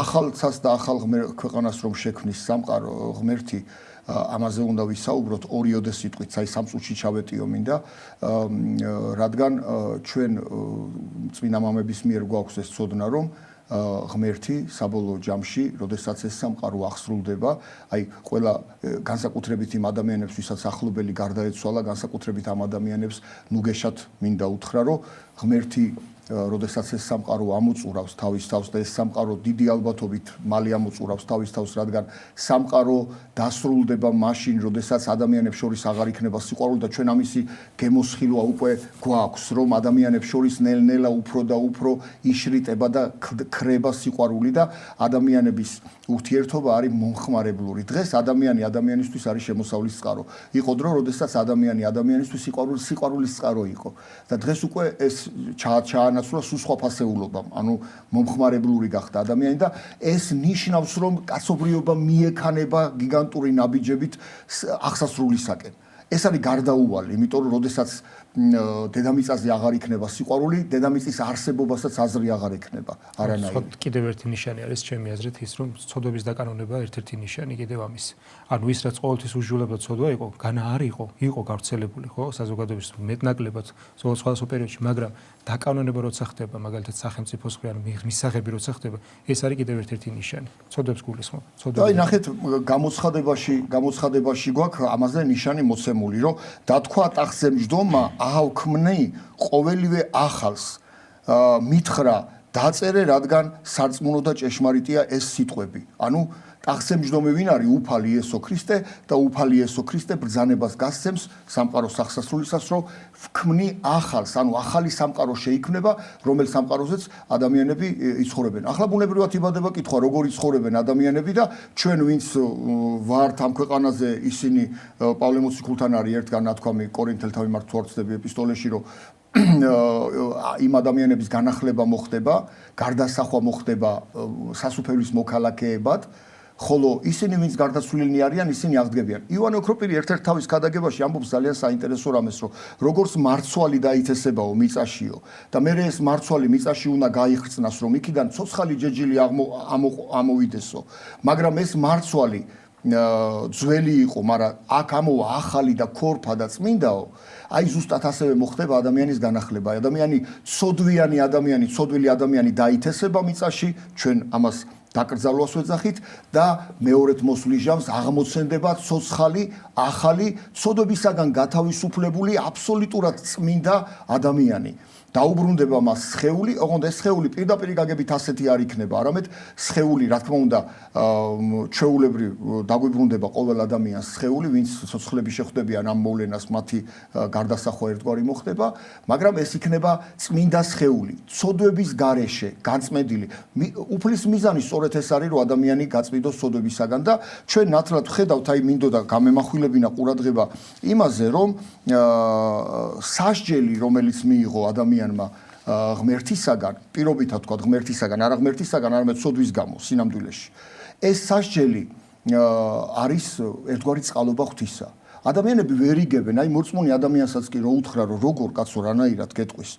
ახალცას და ახალ ქვეყანას რომ შექმნის სამყარო ღმერთი ამაზე უნდა ვისაუბროთ ორიოდე სიტყვით, აი 3 წუთში ჩავეტიო მინდა, რადგან ჩვენ წმინდა მამების მიერ გვაქვს ეს ცოდნა, რომ ღმერთი საბოლოო ჯამში, როდესაც ეს სამყარო აღსრულდება, აი ყველა განსაკუთრებით იმ ადამიანებს, ვისაც ახლობელი გარდაეცვალა, განსაკუთრებით ამ ადამიანებს ნუგეშად მინდა უთხრა, რომ ღმერთი როდესაც ეს სამყარო ამოწურავს თავის თავს და ეს სამყარო დიდი ალბათობით მალე ამოწურავს თავის თავს, რადგან სამყარო დასრულდება მაშინ, როდესაც ადამიანებს შორის აღარ იქნება სიყვარული და ჩვენ ამისი გემოსხილვა უკვე გვაქვს, რომ ადამიანებს შორის ნელ-ნელა უფრო და უფრო იშრიტება და ქრება სიყვარული და ადამიანების ურთიერთობა არის მომხმარებლური. დღეს ადამიანი ადამიანისთვის არის შემოსავლის წყარო. იყო დრო, როდესაც ადამიანი ადამიანისთვის სიყვარულის წყარო იყო. და დღეს უკვე ეს ჩაანაცვლა სულ სხვა ფასეულობამ, ანუ მომხმარებლური გახდა ადამიანი და ეს ნიშნავს, რომ კაცობრიობა მიექანება გიგანტური ნაბიჯებით აღსასრულისაკენ. ეს არის გარდაუვალი, იმიტომ რომ როდესაც დედამიწაზე აღარ იქნება სიყვარული, დედამიწის არსებობასაც აზრი აღარ ექნება არანაირი. კიდევ ერთი ნიშანი არის ჩემი აზრით ის, რომ ცოდვების დაკანონება ერთ-ერთი ნიშანი კიდევ ამის. ანუ ის რაც ყოველთვის უსჯულებლად ცოდვა იყო, განა არ იყო გავრცელებული, ხო, საზოგადოების მეტნაკლებად სხვადასხვა პერიოდში, მაგრამ დაკანონება როცა ხდება, მაგალითად სახელმწიფოს მხრიდან მისაღები როცა ხდება, ეს არის კიდევ ერთ-ერთი ნიშანი. ცოდვებს გულისხმობ. აი ნახეთ, გამოცხადებაში გვაქვს ამაზე ნიშანი მოცემული, რომ დათქვა ტახტზე მჯდომმა აავქმნი ყოველივე ახალს მითხრა დაწერე რადგან სარწმუნო და ჭეშმარიტია ეს სიტყვები ანუ აღსემჯდომი ვინ არის უფალი იესო ქრისტე და უფალი იესო ქრისტე ბრძანებას გასცემს სამყაროს სახსასრულისას რომ ვქმნი ახალს ანუ ახალი სამყარო შეიქმნება რომელ სამყაროზეც ადამიანები იცხოვრებენ ახლა ბუნებრივად იბადება კითხვა როგორ იცხოვრებენ ადამიანები და ჩვენ ვინც ვართ ამ ქვეყანაზე ისინი პავლე მოციქულთან არის ერთ განათქვამი კორინთელთა მიმართ ვარცდები ეპისტოლეში რომ იმ ადამიანების განახლება მოხდება გარდასახვა მოხდება სასუფეველის მოქალაქეებად ხოლო ისინი ვინც გარდაცვლილნი არიან ისინი აღდგებიან ივანე ოქროპირი ერთ-ერთ თავის ქადაგებაში ამბობს ძალიან საინტერესო რამეს რომ როგორც მარცვალი დაითესებაო მიწაშიო და მე ეს მარცვალი მიწაში უნდა გაიხრწნას რომ იქიდან ცოცხალი ჯეჯილი ამოვიდესო მაგრამ ეს მარცვალი ძველი იყო მაგრამ აქ ამოვა ახალი და ქორფა და წმინდაო აი ზუსტად ასევე მოხდება ადამიანის განახლება ადამიანი ცოდვიანი ადამიანი ცოდვილი ადამიანი დაითესება მიწაში ჩვენ ამას დაკრძალვას ვეძახით და მეორედ მოსვლის ჟამს აღმოცენდება ცოცხალი ახალი ცოდვებისაგან გათავისუფლებული აბსოლუტურად წმინდა ადამიანი დაუბრუნდება მას სხეული, ოღონდ ეს სხეული პირდაპირ გაგებით ასეთი არ იქნება, არამედ სხეული, რა თქმა უნდა, ჩვეულებრივ დაგვიბრუნდება ყოველ ადამიანს სხეული, ვინც ცოცხლები შეხვდებიან ამ მოვლენას, მათი გარდასახვა ერთგვარი მოხდება, მაგრამ ეს იქნება წმინდა სხეული, ცოდვების გარეშე, განწმენდილი. უფლის მიზანი სწორედ ეს არის, რომ ადამიანი გაწმიდოს ცოდვებისაგან და ჩვენ ნათლად ვხედავთ, აი მინდოდა გამემახვილებინა ყურადღება იმაზე, რომ სასჯელი, რომელიც მიიღო ადამიანმა ღმერთისაგან, პირობითად თქვა ღმერთისაგან, არა ღმერთისაგან, არამედ ცოდვის გამო, სინამდვილეში. ეს სასჯელი არის ერთგვარი წყალობა ღვთისა. ადამიანები ვერ იგებენ, აი მორწმუნე ადამიანსაც კი რო უთხრა, რომ როგორ კაცო რანაირად გეტყვის,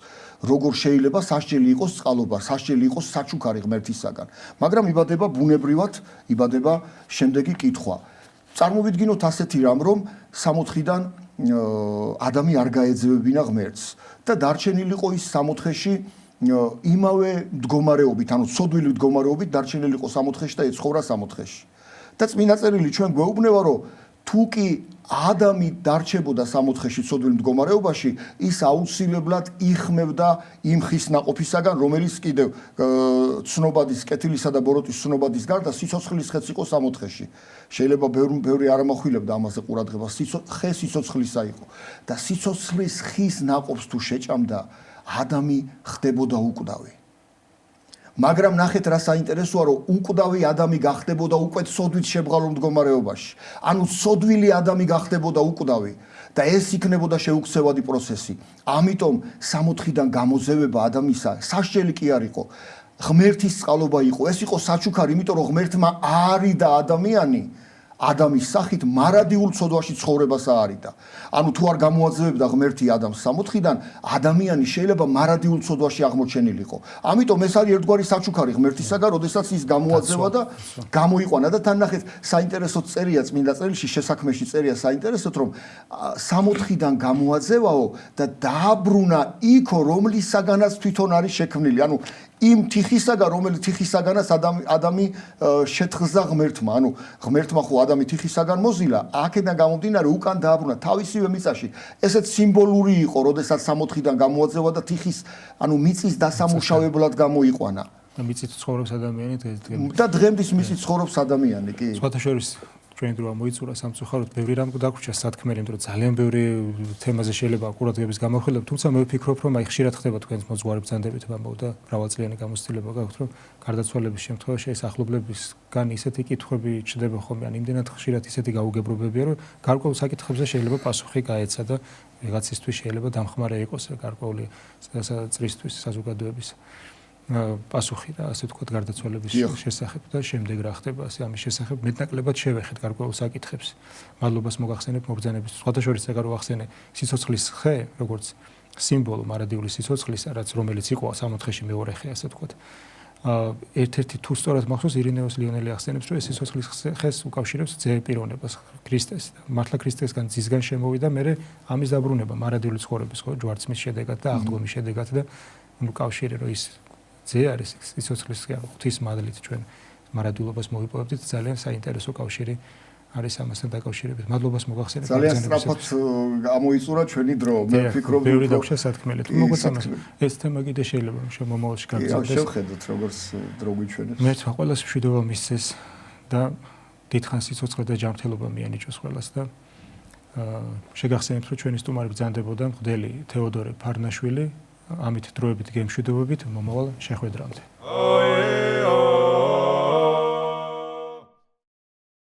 როგორ შეიძლება სასჯელი იყოს წყალობა, სასჯელი იყოს საჩუქარი ღმერთისაგან. მაგრამ იბადება ბუნებრივად, იბადება შემდეგი კითხვა. წარმოვიდგინოთ ასეთი რამ, რომ 64-დან ადამი არ გაეძევებინა ღმერთს და დარჩენილიყო ის 64-ში იმავე მდგომარეობით, ანუ ცოდვილი მდგომარეობით დარჩენილიყო 64-ში და ეცხოვრა 64-ში. და წმინდა წერილი ჩვენ გვეუბნება, რომ თუ კი ადამი დარჩებოდა 64-ში ცოდვილ მდგომარეობაში, ის აუცილებლად იხმევდა იმ ხის ნაყოფისაგან, რომელიც კიდევ ცნობადის, კეთილისა და ბოროტის ცნობადის გარდა სიცოცხლის ხეც იყო 64-ში. შეიძლება ბევრი არ ამახვილებდა ამაზე ყურადღება, ხე სიცოცხლისა იყო და სიცოცხლის ხის ნაყოფს თუ შეჭამდა, ადამი ხდებოდა უკვდავი. მაგრამ ნახეთ რა საინტერესოა, რომ უკვდავი ადამი გახდებოდა უკვე ცოდვით შემღალულ მდგომარეობაში. ანუ ცოდვილი ადამი გახდებოდა უკვდავი და ეს იქნებოდა შეუქცევადი პროცესი. ამიტომ 64-დან გამოძევება ადამისა სასჯელი კი არ იყო. ღმერთის წყალობა იყო. ეს იყო საჩუქარი, იმიტომ რომ ღმერთმა არიდა ადამიანი ადამის სახით მარადიულ ცოდვაში ცხოვრებას აარიდა. ანუ თუ არ გამოაძევებდა ღმერთი ადამიანს 64-დან, ადამიანი შეიძლება მარადიულ ცოდვაში აღმოჩენილიყო. ამიტომ ეს არის ერთგვარი საჩუქარი ღმერთისაგან, როდესაც ის გამოაძევა და გამოიყვანა და თან ნახეთ, საინტერესო წერია წმინდა წერილში, შესაქმეში წერია საინტერესოდ, რომ 64-დან გამოაძევაო და დააბრუნა იქო, რომლისაგანაც თვითონ არის შექმნილი. ანუ იმ თიხისაგან, რომელიც თიხისაგანაც ადამი შეთხზა ღმერთმა, ანუ ღმერთმა ხო ადამი თიხისაგან მოზილა, აქედან გამომდინარე უკან დააბრუნა თავისივე მიწაში. ესეც სიმბოლური იყო, როდესაც 64-დან გამოაძევა და თიხის, ანუ მიწის დასამუშავებლად გამოიყვანა. და მიწით ცხოვრობს ადამიანი დღემდე. და დღემდის მიწით ცხოვრობს ადამიანი, კი. სხვათა შორის ჩვენ დროა მოიწურა სამწუხაროდ ბევრი რამ დაგვრჩა სათქმელი, იმიტომ რომ ძალიან ბევრი თემაზე შეიძლება ყურადღების გამახვილებ, თუმცა მე ვფიქრობ, რომ აი ხშირად ხდება თქვენს მოძღვარი ბრძანდებით ვამბობ და მრავალწლიანი გამოცდილება გაქვთ, რომ გარდაცვალების შემთხვევაში ეს ახლობლებისგან ისეთი კითხვები ჩდება ხოლმე, ან იმდენად ხშირად ისეთი გაუგებრობებია, რომ გარკვეულ საკითხებზე შეიძლება პასუხი გაეცა და ვიღაცისთვის შეიძლება დამხმარე იყოს გარკვეული წრისთვის საზოგადოების პასუხი და ასე ვთქვათ გარდაცვალების შესახებ და შემდეგ რა ხდება ასე ამის შესახებ მეტნაკლებად შევეხეთ გარკვეულ საკითხებს. მადლობას მოგახსენებ მობრძანების სხვათა შორის ეგარ ვახსენე სიცოცხლის ხე, როგორც სიმბოლო მარადიული სიცოცხლისა, რომელიც იყო 64-ში მეორე ხე, ასე ვთქვათ. ერთ-ერთი თუ სწორად მახსოვს ირინეოს ლიონელი ახსენებს, რომ ეს სიცოცხლის ხეს უკავშირებს ძე პიროვნებას ქრისტეს. მართლა ქრისტესგან ძისგან შემოვიდა, მერე ამის დაბრუნება მარადიული ცხოვრების ხო ჯვარცმის შედეგად და აღდგომის შედეგად და უკავშირე რომ ის ძე არის სიცოცხლის ღვთის მადლით ჩვენ მარადულობას მოვიპოვებდით ძალიან საინტერესო კავშირი არის ამასთან დაკავშირებით. მადლობას მოგახსენებთ. ძალიან სწრაფად გამოიწურა ჩვენი დრო. მე ვფიქრობ, ბევრი დაგვშესათქმელი. თუ მოგვეცემას ეს თემა კიდე შეიძლება მომავალში გაგრძელდეს. შევხედოთ როგორც დრო გვიჩვენებს. მე თქვა ყველას მშვიდობა მისცეს და დიდხანს სიცოცხლე და ჯანმრთელობა მიანიჭოს ყველას და შეგახსენებთ, რომ ჩვენი სტუმარი ბრძანდებოდა მღვდელი თეოდორე ფარნაშვილი. ამით დროებით გემშვიდობებით მომავალ შეხვედრამდე.